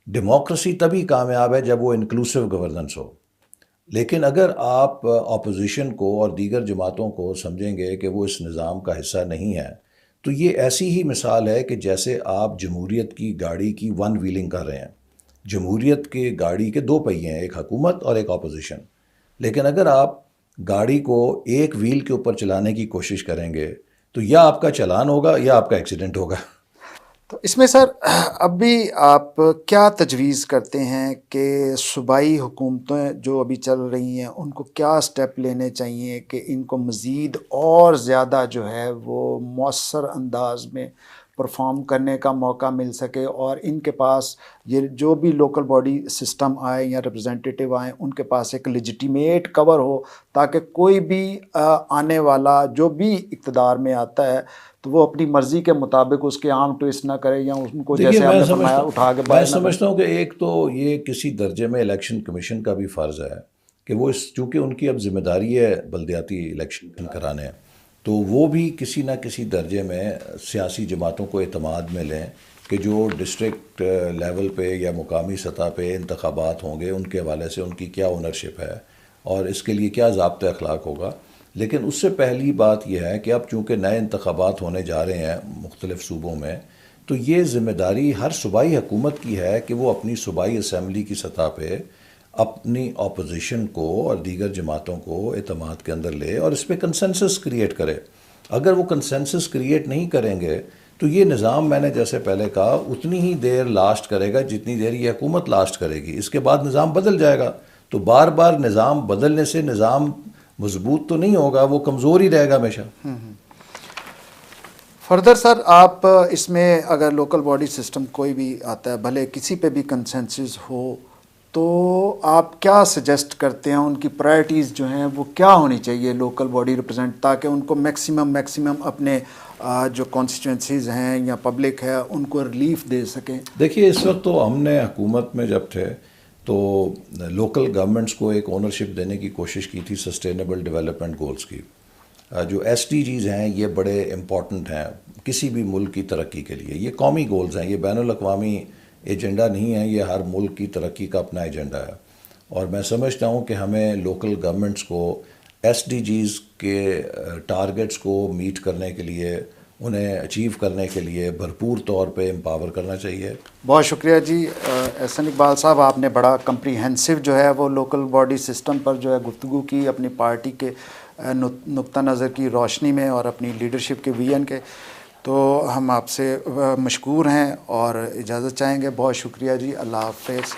ڈیموکریسی تبھی کامیاب ہے جب وہ انکلوسیو گورننس ہو۔ لیکن اگر آپ اپوزیشن کو اور دیگر جماعتوں کو سمجھیں گے کہ وہ اس نظام کا حصہ نہیں ہے، تو یہ ایسی ہی مثال ہے کہ جیسے آپ جمہوریت کی گاڑی کی ون ویلنگ کر رہے ہیں۔ جمہوریت کے گاڑی کے دو پہیے ہیں، ایک حکومت اور ایک اپوزیشن، لیکن اگر آپ گاڑی کو ایک ویل کے اوپر چلانے کی کوشش کریں گے تو یا آپ کا چلان ہوگا یا آپ کا ایکسیڈنٹ ہوگا۔ تو اس میں سر اب بھی آپ کیا تجویز کرتے ہیں کہ صوبائی حکومتیں جو ابھی چل رہی ہیں ان کو کیا سٹیپ لینے چاہیے کہ ان کو مزید اور زیادہ جو ہے وہ مؤثر انداز میں پرفارم کرنے کا موقع مل سکے، اور ان کے پاس یہ جو بھی لوکل باڈی سسٹم آئے یا ریپرزینٹیٹیو آئیں ان کے پاس ایک لیجیٹیمیٹ کور ہو، تاکہ کوئی بھی آنے والا جو بھی اقتدار میں آتا ہے تو وہ اپنی مرضی کے مطابق اس کے آرم ٹویسٹ نہ کرے یا ان کو جیسے ہم نے فرمایا اٹھا کے باہر نہ کرے۔ میں سمجھتا ہوں کہ ایک تو یہ کسی درجے میں الیکشن کمیشن کا بھی فرض ہے کہ وہ چونکہ ان کی اب ذمہ داری ہے بلدیاتی الیکشن کرانے، تو وہ بھی کسی نہ کسی درجے میں سیاسی جماعتوں کو اعتماد میں لیں کہ جو ڈسٹرکٹ لیول پہ یا مقامی سطح پہ انتخابات ہوں گے ان کے حوالے سے ان کی کیا اونرشپ ہے اور اس کے لیے کیا ضابطۂ اخلاق ہوگا۔ لیکن اس سے پہلی بات یہ ہے کہ اب چونکہ نئے انتخابات ہونے جا رہے ہیں مختلف صوبوں میں، تو یہ ذمہ داری ہر صوبائی حکومت کی ہے کہ وہ اپنی صوبائی اسمبلی کی سطح پہ اپنی اپوزیشن کو اور دیگر جماعتوں کو اعتماد کے اندر لے اور اس پہ کنسنسس کریٹ کرے۔ اگر وہ کنسنسس کریٹ نہیں کریں گے تو یہ نظام، میں نے جیسے پہلے کہا، اتنی ہی دیر لاسٹ کرے گا جتنی دیر یہ حکومت لاسٹ کرے گی، اس کے بعد نظام بدل جائے گا۔ تو بار بار نظام بدلنے سے نظام مضبوط تو نہیں ہوگا، وہ کمزور ہی رہے گا ہمیشہ۔ فردر سر آپ اس میں اگر لوکل باڈی سسٹم کوئی بھی آتا ہے، بھلے کسی پہ بھی کنسنسس ہو، تو آپ کیا سجیسٹ کرتے ہیں ان کی پرائرٹیز جو ہیں وہ کیا ہونی چاہیے لوکل باڈی ریپرزینٹ، تاکہ ان کو میکسیمم اپنے جو کانسٹیٹوئنسیز ہیں یا پبلک ہے ان کو ریلیف دے سکیں؟ دیکھیے اس وقت تو ہم نے حکومت میں جب تھے تو لوکل گورنمنٹس کو ایک اونرشپ دینے کی کوشش کی تھی سسٹینیبل ڈیولپمنٹ گولز کی۔ جو ایس ڈی جیز ہیں یہ بڑے امپورٹنٹ ہیں کسی بھی ملک کی ترقی کے لیے، یہ قومی گولز ہیں، یہ بین الاقوامی ایجنڈا نہیں ہے، یہ ہر ملک کی ترقی کا اپنا ایجنڈا ہے۔ اور میں سمجھتا ہوں کہ ہمیں لوکل گورنمنٹس کو ایس ڈی جیز کے ٹارگٹس کو میٹ کرنے کے لیے، انہیں اچیو کرنے کے لیے بھرپور طور پہ امپاور کرنا چاہیے۔ بہت شکریہ جی احسن اقبال صاحب، آپ نے بڑا کمپریہنسو جو ہے وہ لوکل باڈی سسٹم پر جو ہے گفتگو کی، اپنی پارٹی کے نقطہ نظر کی روشنی میں اور اپنی لیڈرشپ کے ویژن کے، تو ہم آپ سے مشکور ہیں اور اجازت چاہیں گے۔ بہت شکریہ جی، اللہ حافظ۔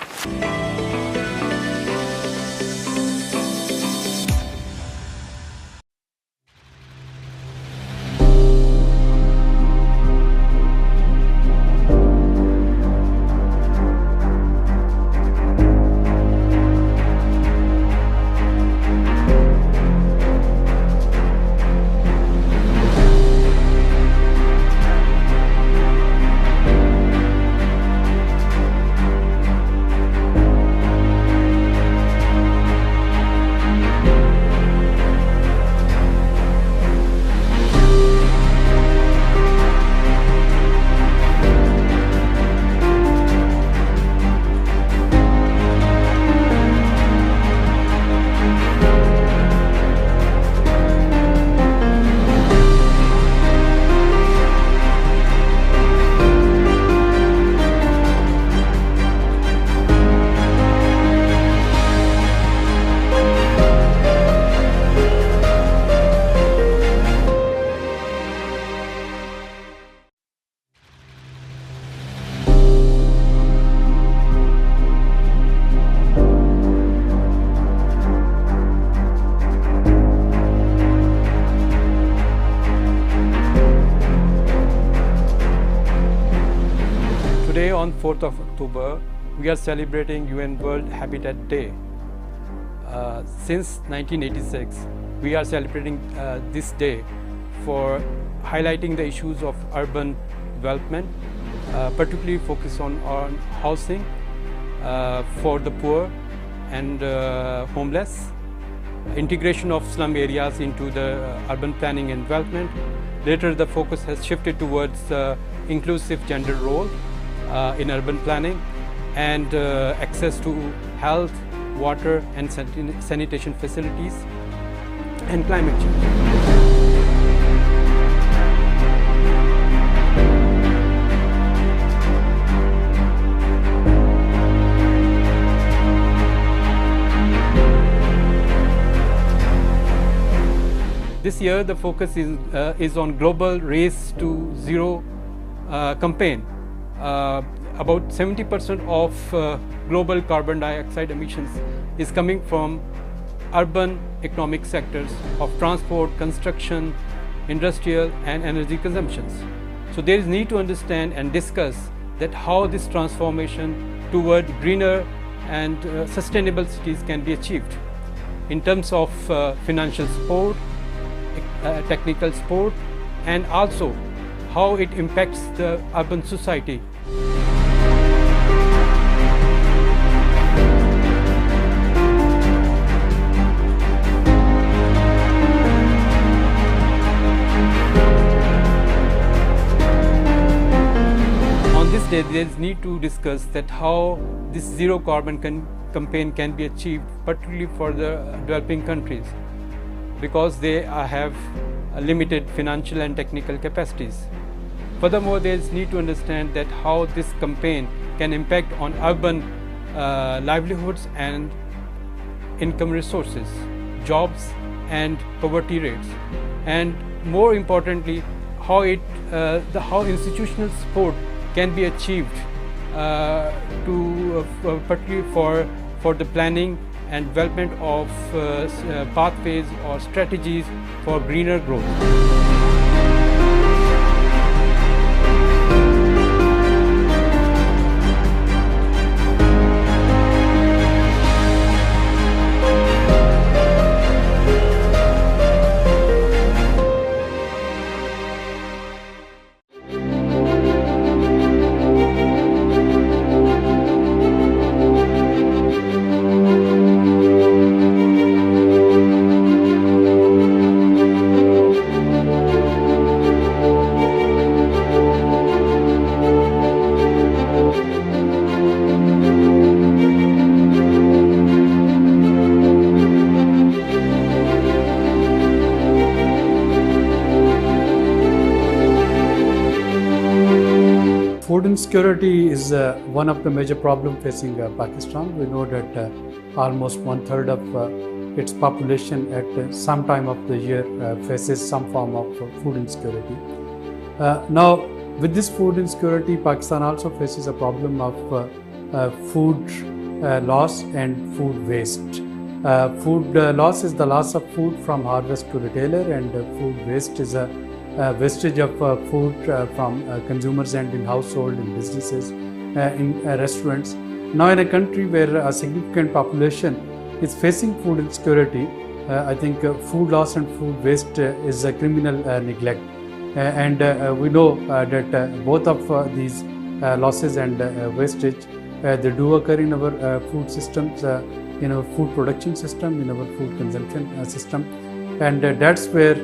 on 4th of October, we are celebrating UN World Habitat Day. Since 1986, we are celebrating this day for highlighting the issues of urban development, particularly focus on housing for the poor and homeless, integration of slum areas into the urban planning and development. Later, the focus has shifted towards inclusive gender role in urban planning and access to health, water and sanitation facilities and climate change. This year, the focus is on Global Race to Zero campaign. About 70% of global carbon dioxide emissions is coming from urban economic sectors of transport, construction, industrial and energy consumptions. So there is need to understand and discuss that how this transformation toward greener and sustainable cities can be achieved in terms of financial support, technical support, and also how it impacts the urban society. On this day, there is need to discuss that how this zero carbon campaign can be achieved, particularly for the developing countries, because they have limited financial and technical capacities. Furthermore, there is need to understand that how this campaign can impact on urban livelihoods and income resources, jobs and poverty rates, and more importantly, how how institutional support can be achieved particularly for the planning and development of pathways or strategies for greener growth. Food insecurity is one of the major problems facing Pakistan. We know that almost 1/3 of its population at some time of the year faces some form of food insecurity. Now, with this food insecurity, Pakistan also faces a problem of food loss and food waste. Food loss is the loss of food from harvest to retailer, and food waste is a wastage of food from consumers and in household, in businesses, in restaurants. Now, in a country where a significant population is facing food insecurity, I think food loss and food waste is a criminal neglect. And we know that both of these losses and wastage, they do occur in our food systems, in our food production system, in our food consumption system. And that's where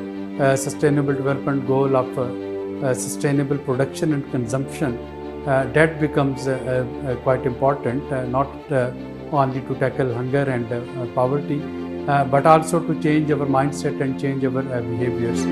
sustainable development goal of sustainable production and consumption, that becomes quite important, not only to tackle hunger and poverty, but also to change our mindset and change our behaviors.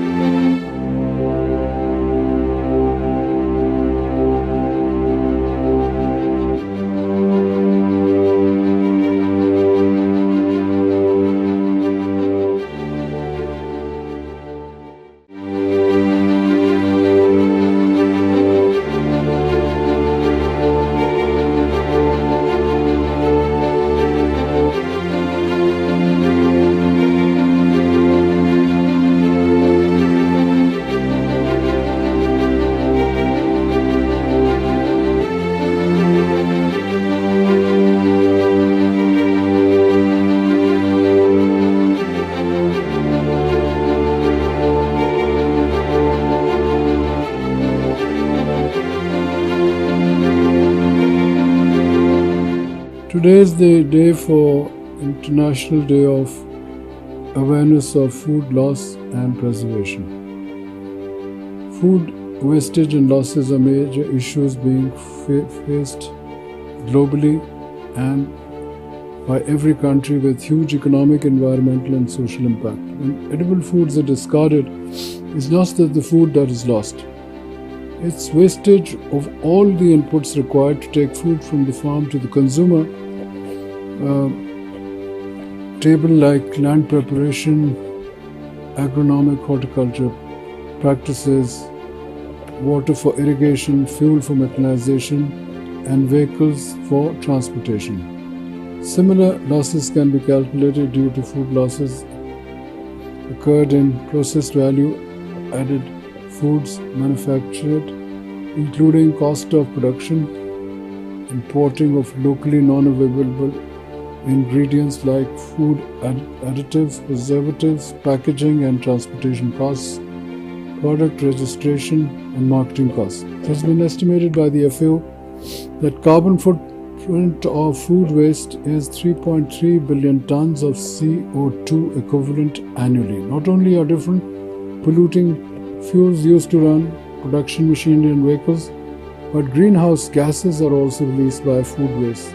Today is the day for International Day of Awareness of Food Loss and Preservation. Food wastage and losses are major issues being faced globally and by every country with huge economic, environmental and social impact. When edible foods are discarded, it's not just the food that is lost. It's wastage of all the inputs required to take food from the farm to the consumer. Table like land preparation, agronomic horticulture practices, water for irrigation, fuel for mechanization, and vehicles for transportation. Similar losses can be calculated due to food losses occurred in processed value-added foods manufactured, including cost of production, importing of locally non-available ingredients like food additives, preservatives, packaging and transportation costs, product registration and marketing costs. It has been estimated by the FAO that carbon footprint of food waste is 3.3 billion tons of CO2 equivalent annually. Not only are different polluting fuels used to run production machinery and vehicles, but greenhouse gases are also released by food waste.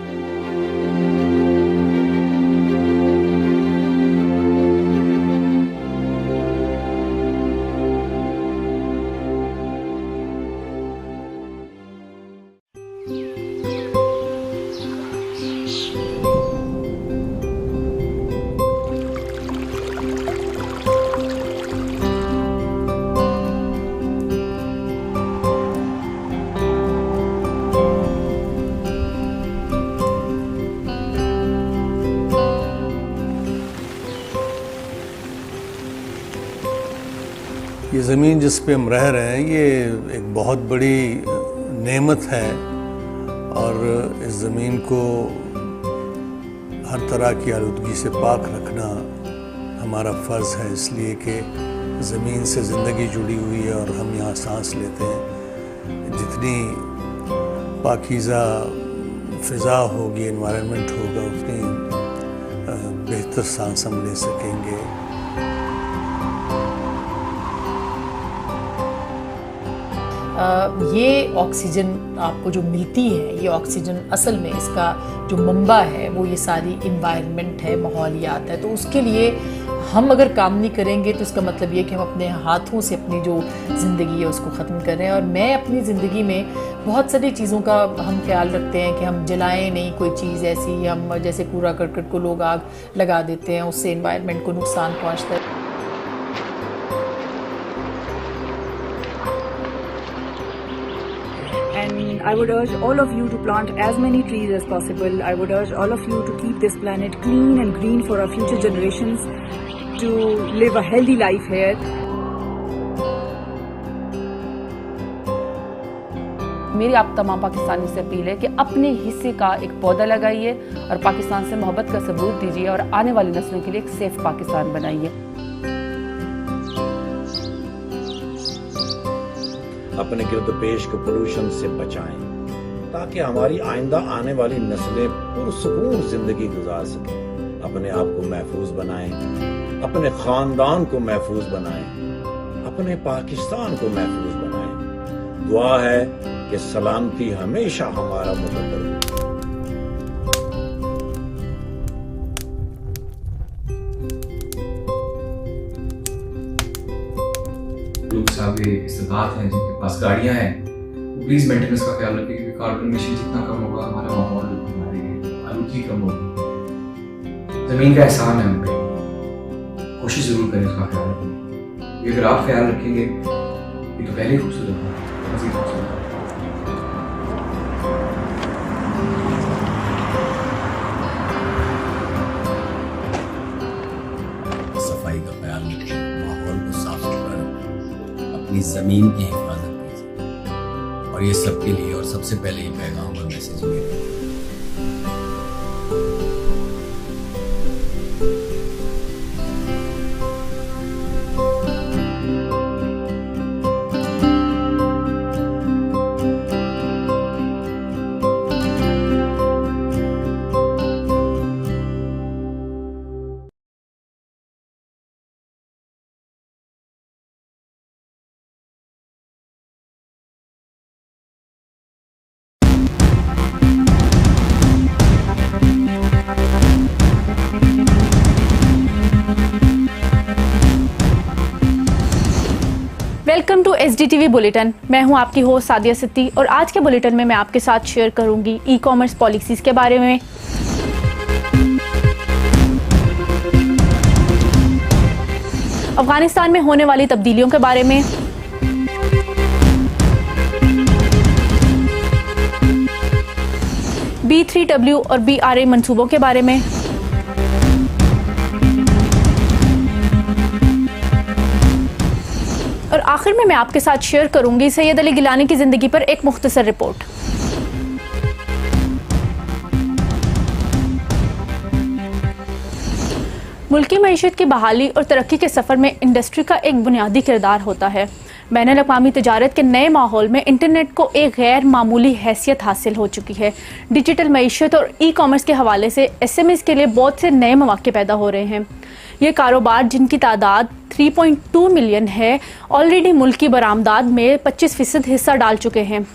یہ زمین جس پہ ہم رہ رہے ہیں یہ ایک بہت بڑی نعمت ہے اور اس زمین کو ہر طرح کی آلودگی سے پاک رکھنا ہمارا فرض ہے، اس لیے کہ زمین سے زندگی جڑی ہوئی ہے اور ہم یہاں سانس لیتے ہیں. جتنی پاکیزہ فضا ہوگی، انوائرمنٹ ہوگا، اتنی بہتر سانس ہم لے سکیں گے. یہ آکسیجن آپ کو جو ملتی ہے، یہ آکسیجن اصل میں اس کا جو منبع ہے وہ یہ ساری انوائرمنٹ ہے، ماحولیات ہے. تو اس کے لیے ہم اگر کام نہیں کریں گے تو اس کا مطلب یہ کہ ہم اپنے ہاتھوں سے اپنی جو زندگی ہے اس کو ختم کر رہے ہیں. اور میں اپنی زندگی میں بہت ساری چیزوں کا ہم خیال رکھتے ہیں کہ ہم جلائیں نہیں کوئی چیز ایسی، ہم جیسے کوڑا کرکٹ کو لوگ آگ لگا دیتے ہیں، اس سے انوائرمنٹ کو نقصان پہنچتا ہے. And I would urge all of you to plant as many trees as possible. I would urge all of you to keep this planet clean and green for our future generations, to live a healthy life here. میری آپ تمام پاکستانی سے appeal ہے کہ اپنے حصے کا ایک پودا لگائیے اور پاکستان سے محبت کا ثبوت دیجیے اور آنے والی نسلوں کے لیے ایک سیف پاکستان بنائیے. اپنے گرد پیش کو پولوشن سے بچائیں تاکہ ہماری آئندہ آنے والی نسلیں پرسکون زندگی گزار سکیں. اپنے آپ کو محفوظ بنائیں، اپنے خاندان کو محفوظ بنائیں، اپنے پاکستان کو محفوظ بنائیں. دعا ہے کہ سلامتی ہمیشہ ہمارا مقدر ہو. لوگ صاحب استطاعت ہیں جن کے پاس گاڑیاں ہیں، پلیز مینٹیننس کا خیال رکھیں کیونکہ کاربن ایمیشن جتنا کم ہوگا ہمارا ماحول ہماری آلودگی کم ہوگی. زمین کا احسان ہے ہم پہ، کوشش ضرور کریں اس کا خیال رکھیں. یہ اگر آپ خیال رکھیں گے یہ تو پہلے ہی خوبصورت ہے، مزید خوبصورت ہے. صفائی کا خیال رکھیں، ماحول کو صاف ستھرا رکھیں، اپنی زمین کی حفاظت کیجیے. اور یہ سب کے لیے اور سب سے پہلے یہ پیغام اور میسیج میرے टू SDTV बुलेटिन। मैं हूं आपकी होस्ट सादिया सिद्दी और आज के बुलेटिन में मैं आपके साथ शेयर करूंगी ई-कॉमर्स पॉलिसीज़ के बारे में, अफगानिस्तान में होने वाली तब्दीलियों के बारे में, B3W और BRA मंसूबों के बारे में, और आखिर में मैं आपके साथ शेयर करूंगी सैयद अली गिलानी की ज़िंदगी पर एक मुख्तसर रिपोर्ट। मुल्की मईशत की बहाली और तरक्की के सफ़र में इंडस्ट्री का एक बुनियादी किरदार होता है। बैनुल-अक़वामी तिजारत के नए माहौल में इंटरनेट को एक गैर मामूली हैसियत हासिल हो चुकी है। डिजिटल मईशत और ई-कॉमर्स के हवाले से SMEs के लिए बहुत से नए मौके पैदा हो रहे हैं। ये कारोबार जिनकी तादाद 3.2 मिलियन है, ऑलरेडी मुल्क की बरामदात में 25% हिस्सा डाल चुके हैं।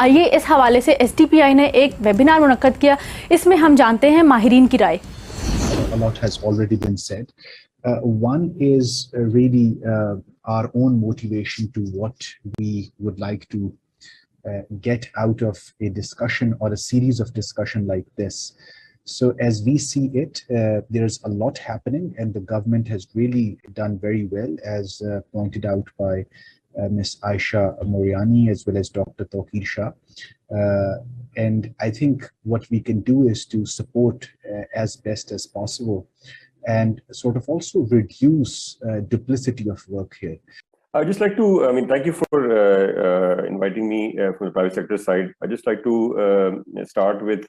आइए इस हवाले से SDPI ने एक वेबिनार मुनक्कद किया, इसमें हम जानते हैं माहिरीन की राय। A lot has already been said. One is really our own motivation to what we would like to get out of a discussion or a series of discussion like this. So as we see it, there's a lot happening and the government has really done very well, as pointed out by Ms. Aisha Moriani as well as Dr. Tawqir Shah. And I think what we can do is to support as best as possible and sort of also reduce duplicity of work here. I'd just like to, thank you for inviting me from the private sector side. I'd just like to start with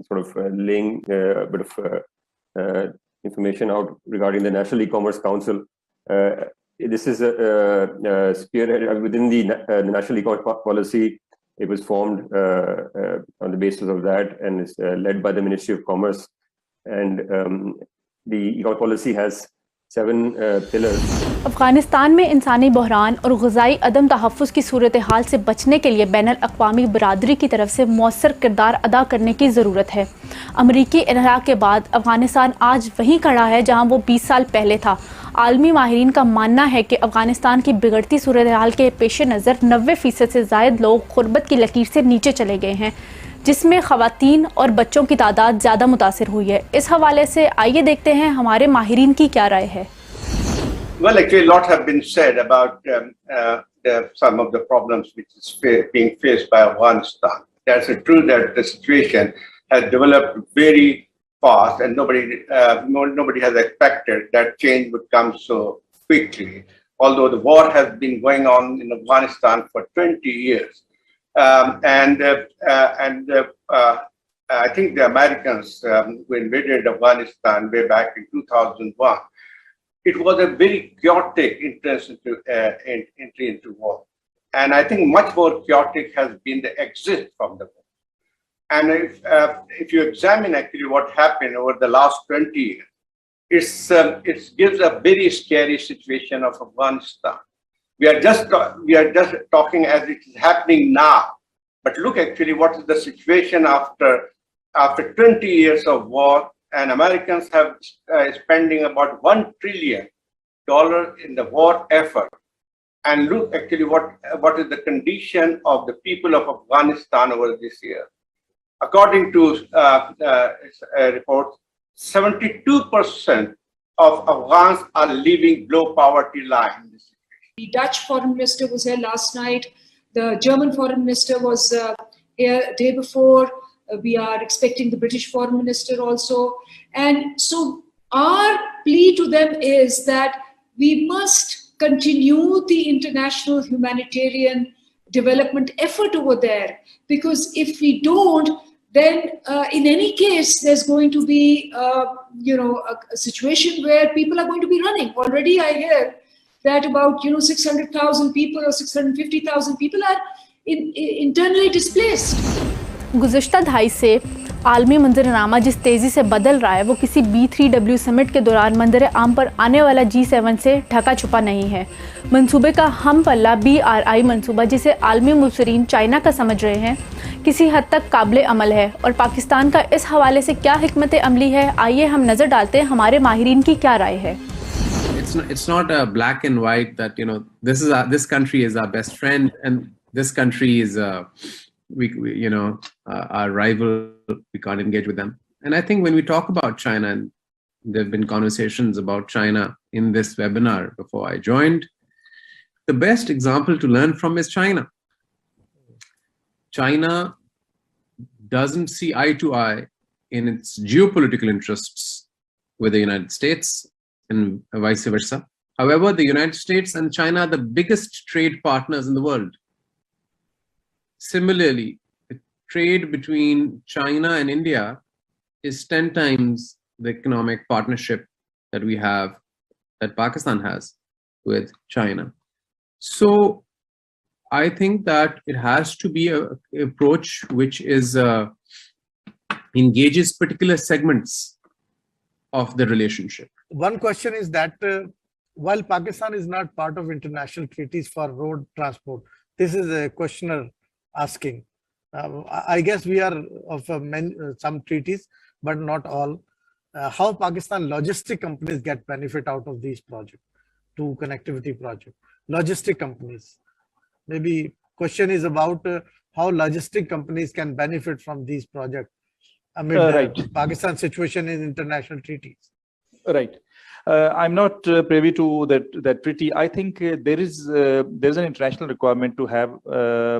sort of laying a bit of information out regarding the National E-Commerce Council. This is a spearhead within the National E-Commerce Policy. It was formed on the basis of that and is led by the Ministry of Commerce. And the E-Commerce Policy has 7 pillars. Afghanistan में इंसानी बहरान और ग़िज़ाई अदम तहफ़्फ़ुज़ की सूरत हाल से बचने के लिए बैनुल-अक़वामी बरादरी की तरफ से मौसर किरदार अदा करने की ज़रूरत है। अमरीकी इन्हिराक के बाद अफ़गानिस्तान आज वहीं खड़ा है जहां वो 20 साल पहले था। आलमी माहिरीन का मानना है कि अफ़गानिस्तान की बिगड़ती सूरत हाल के पेश नज़र 90% से ज़ायद लोग ग़ुरबत की लकीर से नीचे चले गए हैं, जिसमें ख़वातीन और बच्चों की तादाद ज़्यादा मुतासिर हुई है। इस हवाले से आइए देखते हैं हमारे माहिरीन की क्या राय है। Well, actually, a lot have been said about some of the problems which is being faced by Afghanistan. That's true that the situation has developed very fast, and nobody has expected that change would come so quickly. Although the war has been going on in Afghanistan for 20 years, I think the Americans who invaded Afghanistan way back in 2001. It was a very chaotic entry into war. And I think much more chaotic has been the exit from the war. And if you examine actually what happened over the last 20 years, it gives a very scary situation of Afghanistan. We are just talking as it is happening now. But look actually what is the situation after 20 years of war. And Americans have spending about $1 trillion in the war effort. And look actually what is the condition of the people of Afghanistan over this year. According to reports, 72% of Afghans are living below poverty line. The Dutch foreign minister was here last night. The German foreign minister was here a day before. We are expecting the British foreign minister also. And so our plea to them is that we must continue the international humanitarian development effort over there. Because if we don't, then in any case, there's going to be a situation where people are going to be running. Already I hear that about 600,000 people or 650,000 people are internally displaced. गुज़िश्ता दहाई से आलमी मंजरनामा जिस तेज़ी से बदल रहा है वो किसी B3W समिट के दौरान मंजर आम पर आने वाला G7 से ढका छुपा नहीं है। मंसूबे का हम पल्ला BRI मंसूबा, जिसे आलमी मुबसरीन चाइना का समझ रहे हैं, किसी हद तक काबिल अमल है और पाकिस्तान का इस हवाले से क्या हिकमत अमली है, आइए हम नज़र डालते हैं हमारे माहिरीन की क्या राय है। it's not a black and white that this country is our best friend and this country is our rival. We can't engage with them. And I think when we talk about China, and there have been conversations about China in this webinar before I joined, the best example to learn from is China. China doesn't see eye to eye in its geopolitical interests with the United States and vice versa. However, the United States and China are the biggest trade partners in the world. Similarly, the trade between China and India is 10 times the economic partnership that we have, that Pakistan has with China. So I think that it has to be an approach which is engages particular segments of the relationship. One question is that while Pakistan is not part of international treaties for road transport, this is a questioner asking. I guess we are of some treaties, but not all. How Pakistan logistic companies get benefit out of these projects, to connectivity project? Logistic companies. Maybe question is about how logistic companies can benefit from these projects amid Pakistan's situation in international treaties. Right. I'm not privy to that treaty. I think there's an international requirement to have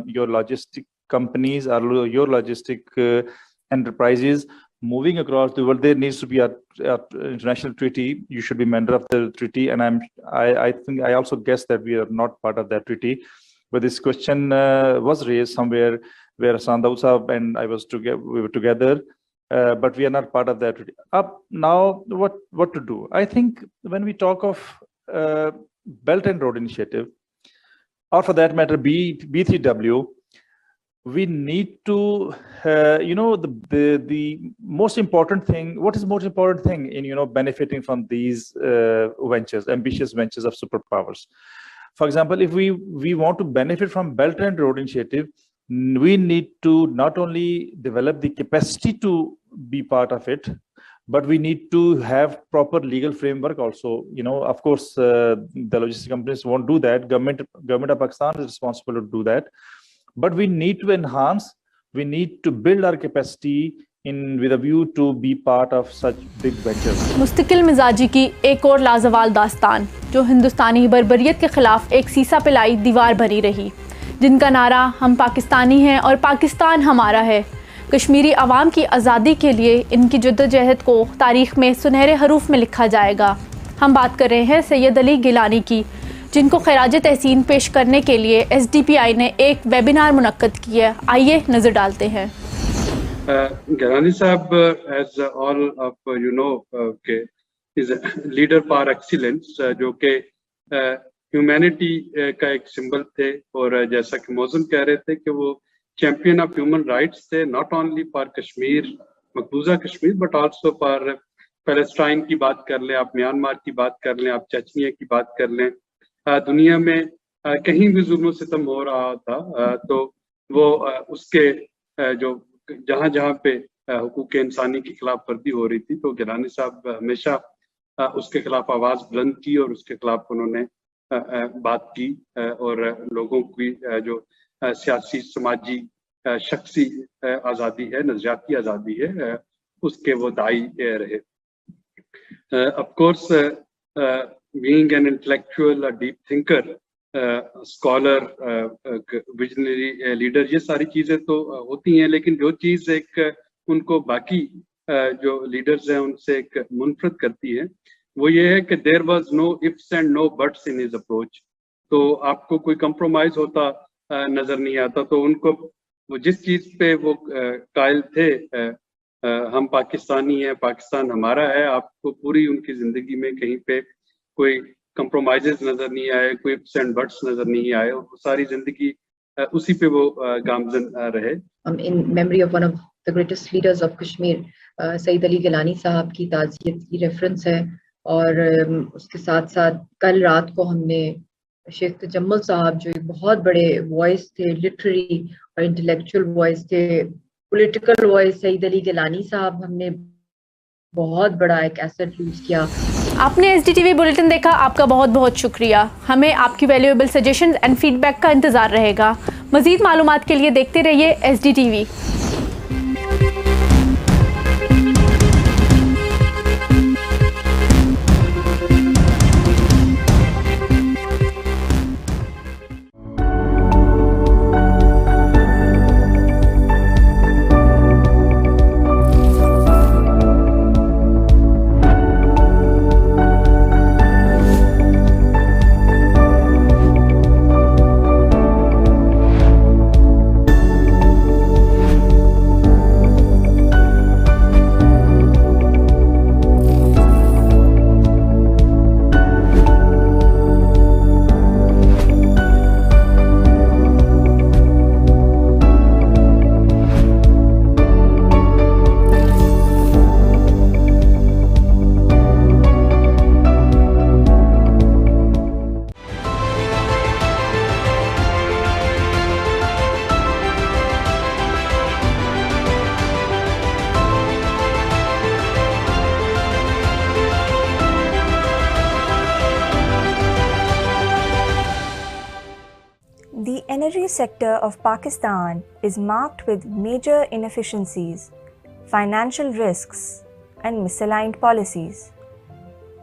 your logistic companies or your logistic enterprises moving across the world. There needs to be an international treaty. You should be member of the treaty, and I think I also guess that we are not part of that treaty. But this question was raised somewhere where Sandaud Saab and I we were together. But we are not part of that. Now, what to do? I think when we talk of Belt and Road Initiative, or for that matter, B3W, we need to, the most important thing. What is the most important thing in benefiting from these ventures, ambitious ventures of superpowers? For example, if we want to benefit from Belt and Road Initiative, we need to not only develop the capacity to be part of it, but we need to have proper legal framework also. Of course, the logistic companies won't do that. Government of Pakistan is responsible to do that. But we need to enhance, we need to build our capacity with a view to be part of such big ventures. मुस्तकिल मिजाजी की एक और लाजवाल दास्तान, जो हिंदुस्तानी बर्बरियत के खिलाफ एक सीसा पिलाई दीवार बनी रही, जिनका नारा हम पाकिस्तानी हैं और पाकिस्तान हमारा है। कश्मीरी आवाम की आज़ादी के लिए इनकी जद्दोजहद को तारीख़ में सुनहरे हरूफ में लिखा जाएगा। हम बात कर रहे हैं सैयद अली गिलानी की, जिनको खैराज तहसीन पेश करने के लिए SDPI ने एक वेबिनार मुनक्कद किया। आइए नज़र डालते हैं। गिलानी साहब, as all of you know, is a leader par excellence, जो कि ह्यूमैनिटी का एक सिंबल थे, और जैसा कि मौजूम कह रहे थे कि वो चैंपियन ऑफ ह्यूमन राइट्स थे, नॉट ओनली फॉर कश्मीर, मकबूजा Kashmir, but also for Palestine की बात कर लें आप, म्यांमार की बात कर लें आप, चेचनिया की बात कर लें, दुनिया में कहीं भी जुल्म सितम हो रहा था तो वो उसके जो जहाँ पे हुकूक इंसानी की खिलाफ वर्जी हो रही थी, तो गिलानी साहब हमेशा उसके खिलाफ आवाज़ बुलंद की और उसके खिलाफ उन्होंने बात की, और लोगों की जो सियासी, समाजी, शख्सी आज़ादी है, नज़रियाती आज़ादी है, उसके वो दाई रहे। Of course, being an intellectual, a deep thinker, scholar, visionary leader, ये सारी चीज़ें तो होती हैं, लेकिन जो चीज़ एक उनको बाकी जो लीडर्स हैं उनसे एक मुनफरद करती है, वो ये है कि there was no ifs and no buts in his approach। तो आपको कोई compromise होता नजर नहीं आता। तो उनको वो जिस चीज़ पे वो कायल थे, हम पाकिस्तानी हैं, पाकिस्तान हमारा है, आपको पूरी उनकी ज़िंदगी में कहीं पे कोई compromises नजर नहीं आए, कोई ifs and buts नजर नहीं आए, और वो सारी ज़िंदगी उसी पे वो गामज़न रहे। In memory of one of the greatest leaders of Kashmir, Saeed Ali Gilani साहब की ताज़ियत की रेफरेंस है, और उसके साथ साथ कल रात को हमने शेख तजम्मुल साहब, जो एक बहुत बड़े वॉइस थे, लिटरेरी और इंटेलेक्चुअल वॉइस थे, पॉलिटिकल वॉइस, सईद अली गिलानी साहब, हमने बहुत बड़ा एक एसेट यूज किया आपने SDTV बुलेटिन देखा, आपका बहुत बहुत शुक्रिया। हमें आपकी वैल्यूएबल सजेशन एंड फीडबैक का इंतज़ार रहेगा। मज़ीद मालूमात के लिए देखते रहिए SDTV। The energy sector of Pakistan is marked with major inefficiencies, financial risks, and misaligned policies.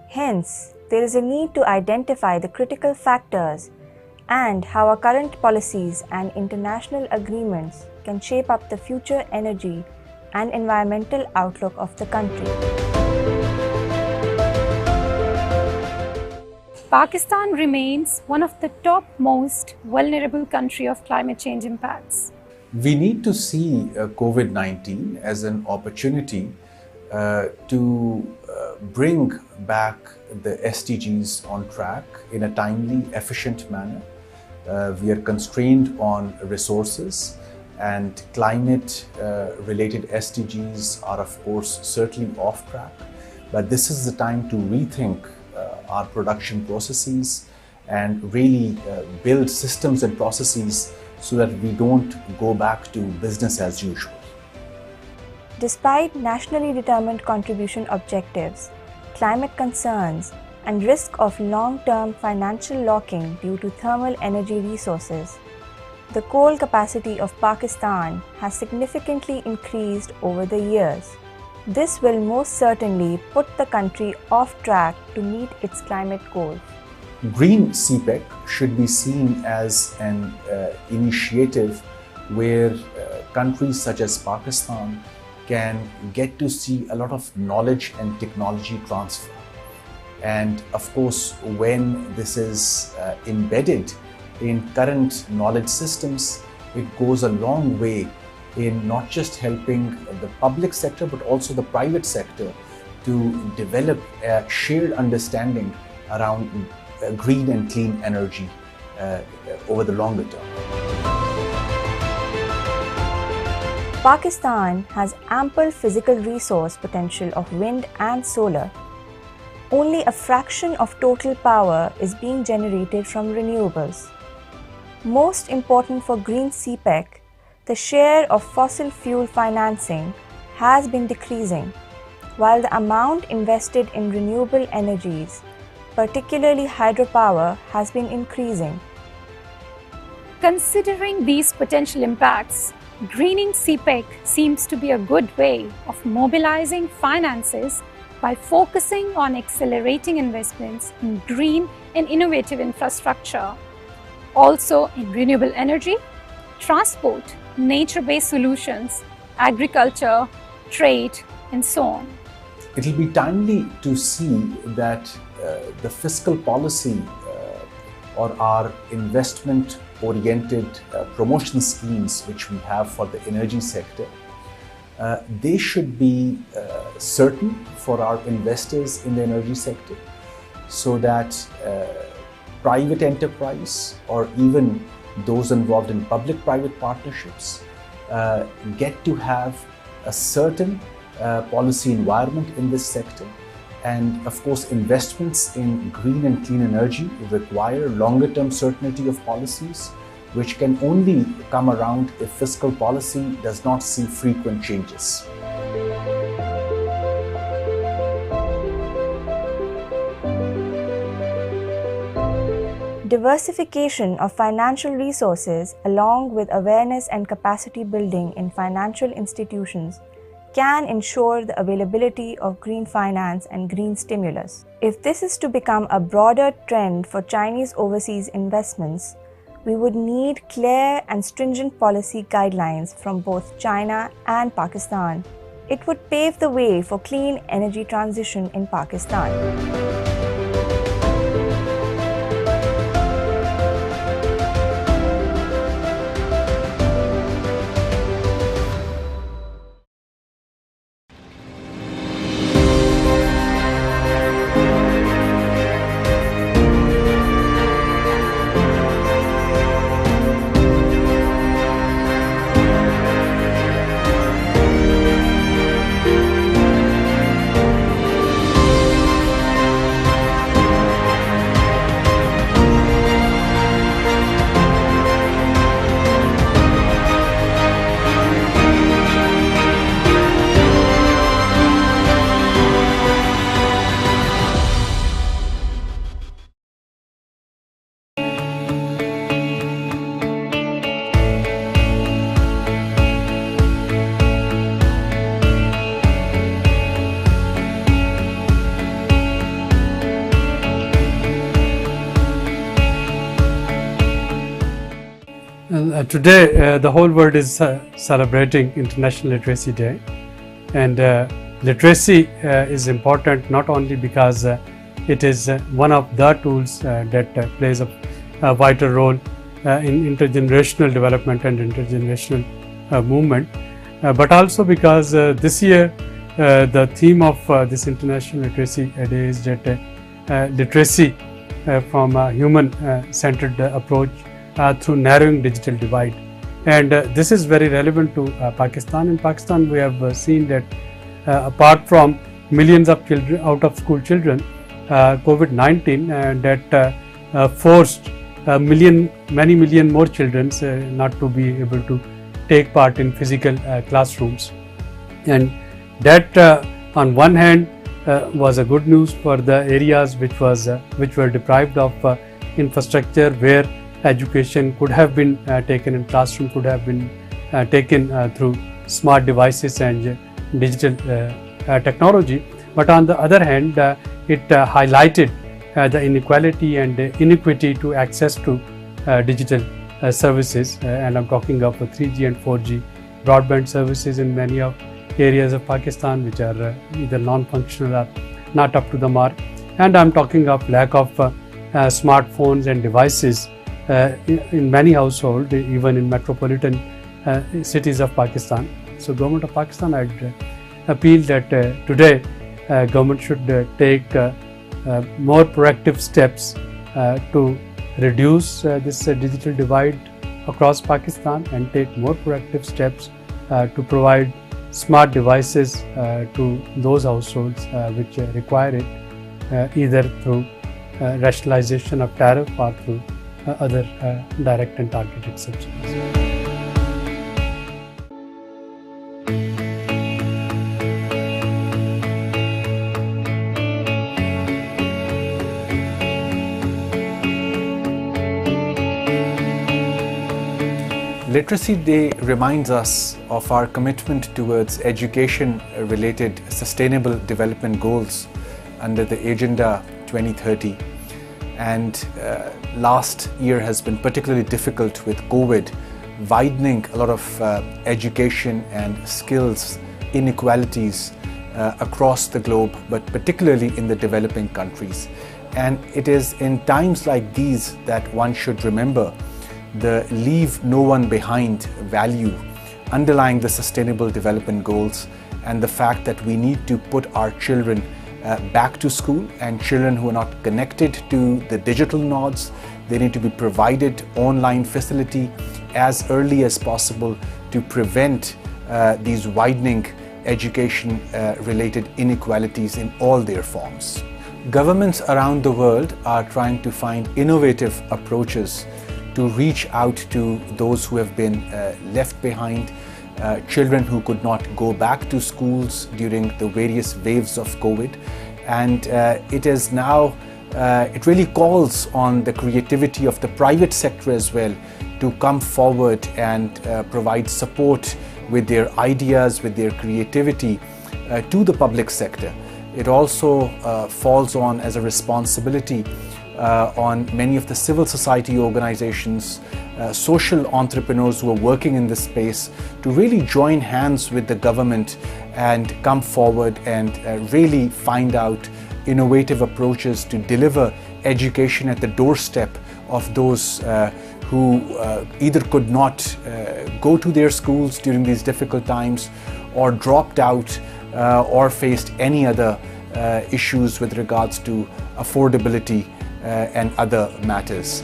Hence, there is a need to identify the critical factors and how our current policies and international agreements can shape up the future energy and environmental outlook of the country. Pakistan remains one of the top most vulnerable country of climate change impacts. We need to see COVID-19 as an opportunity to bring back the SDGs on track in a timely, efficient manner. We are constrained on resources, and climate-related SDGs are, of course, certainly off track. But this is the time to rethink our production processes and really build systems and processes so that we don't go back to business as usual. Despite nationally determined contribution objectives, climate concerns, and risk of long-term financial locking due to thermal energy resources, the coal capacity of Pakistan has significantly increased over the years. This will most certainly put the country off track to meet its climate goals. Green CPEC should be seen as an initiative where countries such as Pakistan can get to see a lot of knowledge and technology transfer. And of course, when this is embedded in current knowledge systems, it goes a long way in not just helping the public sector, but also the private sector to develop a shared understanding around green and clean energy over the longer term. Pakistan has ample physical resource potential of wind and solar. Only a fraction of total power is being generated from renewables. Most important for green CPEC, the share of fossil fuel financing has been decreasing, while the amount invested in renewable energies, particularly hydropower, has been increasing. Considering these potential impacts, greening CPEC seems to be a good way of mobilizing finances by focusing on accelerating investments in green and innovative infrastructure, also in renewable energy, transport, nature-based solutions, agriculture, trade, and so on. It will be timely to see that the fiscal policy or our investment-oriented promotion schemes which we have for the energy sector, they should be certain for our investors in the energy sector so that private enterprise or even those involved in public-private partnerships get to have a certain policy environment in this sector. And of course, investments in green and clean energy require longer-term certainty of policies, which can only come around if fiscal policy does not see frequent changes. diversification of financial resources, along with awareness and capacity building in financial institutions, can ensure the availability of green finance and green stimulus. If this is to become a broader trend for Chinese overseas investments, we would need clear and stringent policy guidelines from both China and Pakistan. It would pave the way for clean energy transition in Pakistan. Today, the whole world is celebrating International Literacy Day, and literacy is important not only because it is one of the tools that plays a vital role in intergenerational development and intergenerational movement, but also because this year the theme of this International Literacy Day is that literacy from a human-centered approach through narrowing digital divide. And this is very relevant to Pakistan. In Pakistan, we have seen that apart from millions of children, out of school children, COVID-19 that forced many million more children not to be able to take part in physical classrooms. And that on one hand was a good news for the areas which were deprived of infrastructure, where education could have been taken in classroom, could have been taken through smart devices and digital technology. But on the other hand, it highlighted the inequality and inequity to access to digital services, and I'm talking of 3G and 4G broadband services in many of areas of Pakistan which are either non-functional or not up to the mark. And I'm talking of lack of smartphones and devices in many households, even in metropolitan cities of Pakistan. So government of Pakistan, I'd appeal that today government should take more proactive steps to reduce this digital divide across Pakistan, and take more proactive steps to provide smart devices to those households which require it, either through rationalization of tariff or through other direct and targeted subsidies. Literacy Day reminds us of our commitment towards education-related sustainable development goals under the Agenda 2030. And last year has been particularly difficult with COVID, widening a lot of education and skills inequalities across the globe, but particularly in the developing countries. And it is in times like these that one should remember the leave no one behind value underlying the Sustainable Development Goals, and the fact that we need to put our children back to school, and children who are not connected to the digital nodes, they need to be provided online facility as early as possible to prevent these widening education related inequalities in all their forms. Governments around the world are trying to find innovative approaches to reach out to those who have been left behind, children who could not go back to schools during the various waves of COVID. And it is now it really calls on the creativity of the private sector as well to come forward and provide support with their ideas, with their creativity to the public sector. It also falls on as a responsibility on many of the civil society organizations, social entrepreneurs who are working in this space to really join hands with the government and come forward and really find out innovative approaches to deliver education at the doorstep of those who either could not go to their schools during these difficult times or dropped out or faced any other issues with regards to affordability and other matters.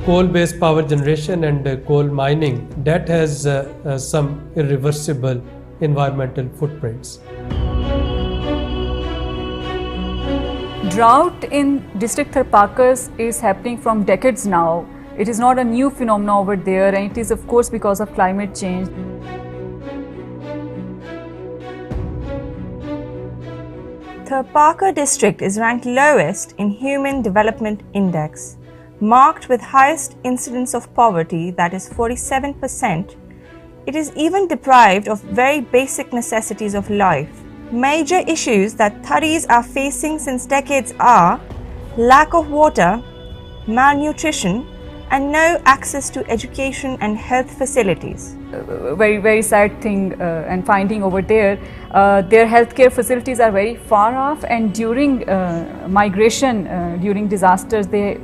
Coal-based power generation and coal mining, that has some irreversible environmental footprints. Drought in district Tharpakas is happening from decades now. It is not a new phenomenon over there, and it is of course because of climate change. Tharpaka district is ranked lowest in Human Development Index, marked with highest incidence of poverty, that is 47%. It is even deprived of very basic necessities of life. Major issues that Tharis are facing since decades are lack of water, malnutrition, and no access to education and health facilities. Very sad thing and finding over there, their healthcare facilities are very far off, and during migration, during disasters, they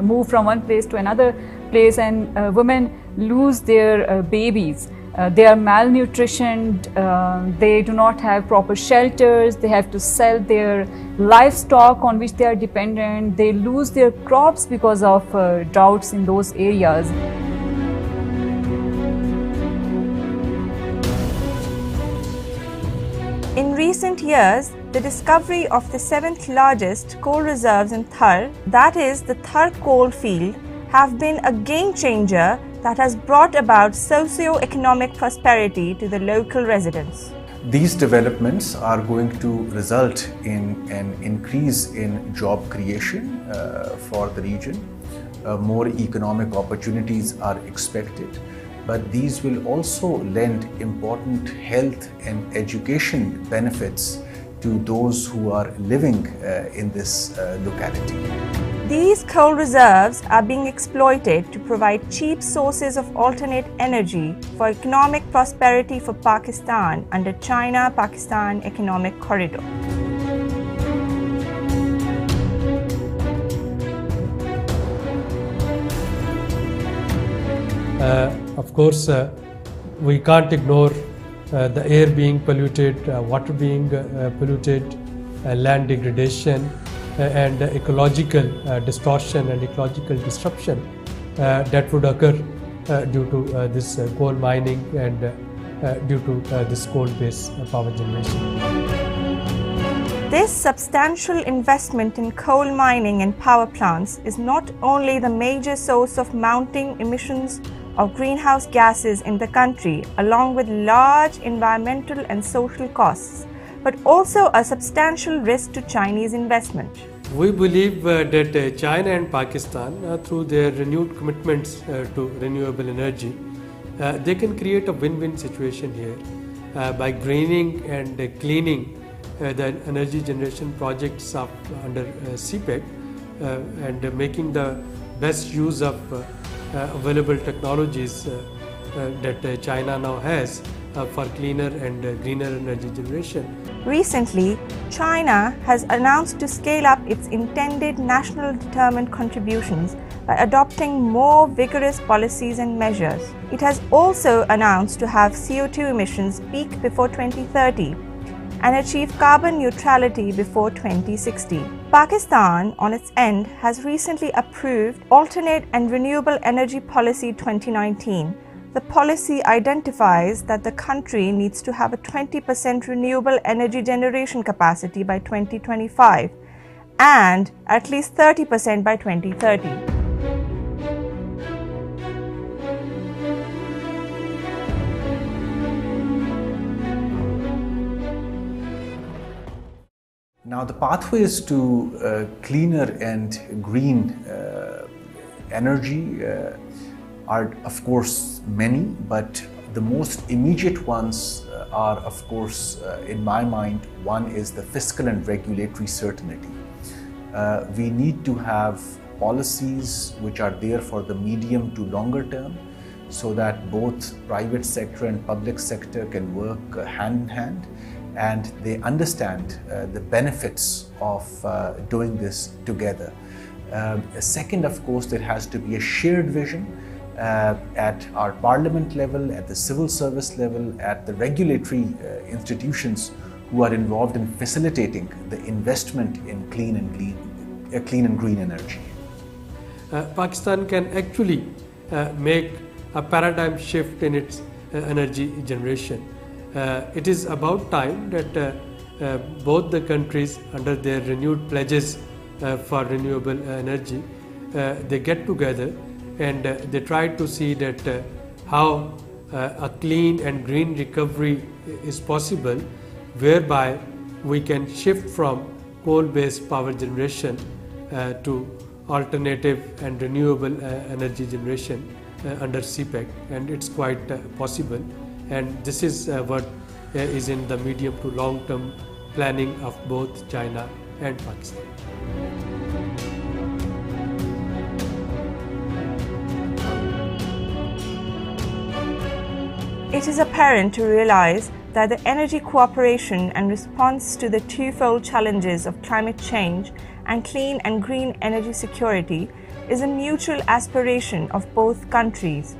move from one place to another place, and women lose their babies. They are malnutritioned, they do not have proper shelters, they have to sell their livestock on which they are dependent, they lose their crops because of droughts in those areas. In recent years, the discovery of the 7th largest coal reserves in Thar, that is the Thar coal field, have been a game changer that has brought about socio-economic prosperity to the local residents. These developments are going to result in an increase in job creation for the region. More economic opportunities are expected, but these will also lend important health and education benefits to those who are living in this locality. These coal reserves are being exploited to provide cheap sources of alternate energy for economic prosperity for Pakistan under China-Pakistan Economic Corridor. Of course, we can't ignore the air being polluted, water being polluted, land degradation, and ecological distortion and ecological disruption that would occur due to this coal mining and due to this coal-based power generation. This substantial investment in coal mining and power plants is not only the major source of mounting emissions of greenhouse gases in the country, along with large environmental and social costs, but also a substantial risk to Chinese investment. We believe that China and Pakistan, through their renewed commitments to renewable energy, they can create a win-win situation here by greening and cleaning the energy generation projects up under CPEC and making the best use of available technologies that China now has for cleaner and greener energy generation. Recently, China has announced to scale up its intended national determined contributions by adopting more vigorous policies and measures. It has also announced to have CO2 emissions peak before 2030 and achieve carbon neutrality before 2060. Pakistan, on its end, has recently approved Alternate and Renewable Energy Policy 2019. The policy identifies that the country needs to have a 20% renewable energy generation capacity by 2025 and at least 30% by 2030. Now, the pathways to cleaner and green energy are, of course, many, but the most immediate ones are, of course, in my mind, one is the fiscal and regulatory certainty. We need to have policies which are there for the medium to longer term, so that both private sector and public sector can work hand in hand, and they understand the benefits of doing this together. Second, of course, there has to be a shared vision at our parliament level, at the civil service level, at the regulatory institutions who are involved in facilitating the investment in clean and green energy. Pakistan can actually make a paradigm shift in its energy generation. It is about time that both the countries, under their renewed pledges for renewable energy, they get together and they try to see that how a clean and green recovery is possible, whereby we can shift from coal-based power generation to alternative and renewable energy generation under CPEC, and it's quite possible. And this is what is in the medium to long-term planning of both China and Pakistan. It is apparent to realize that the energy cooperation and response to the twofold challenges of climate change and clean and green energy security is a mutual aspiration of both countries.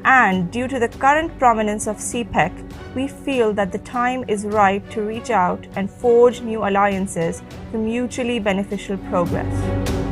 And due to the current prominence of CPEC, we feel that the time is right to reach out and forge new alliances for mutually beneficial progress.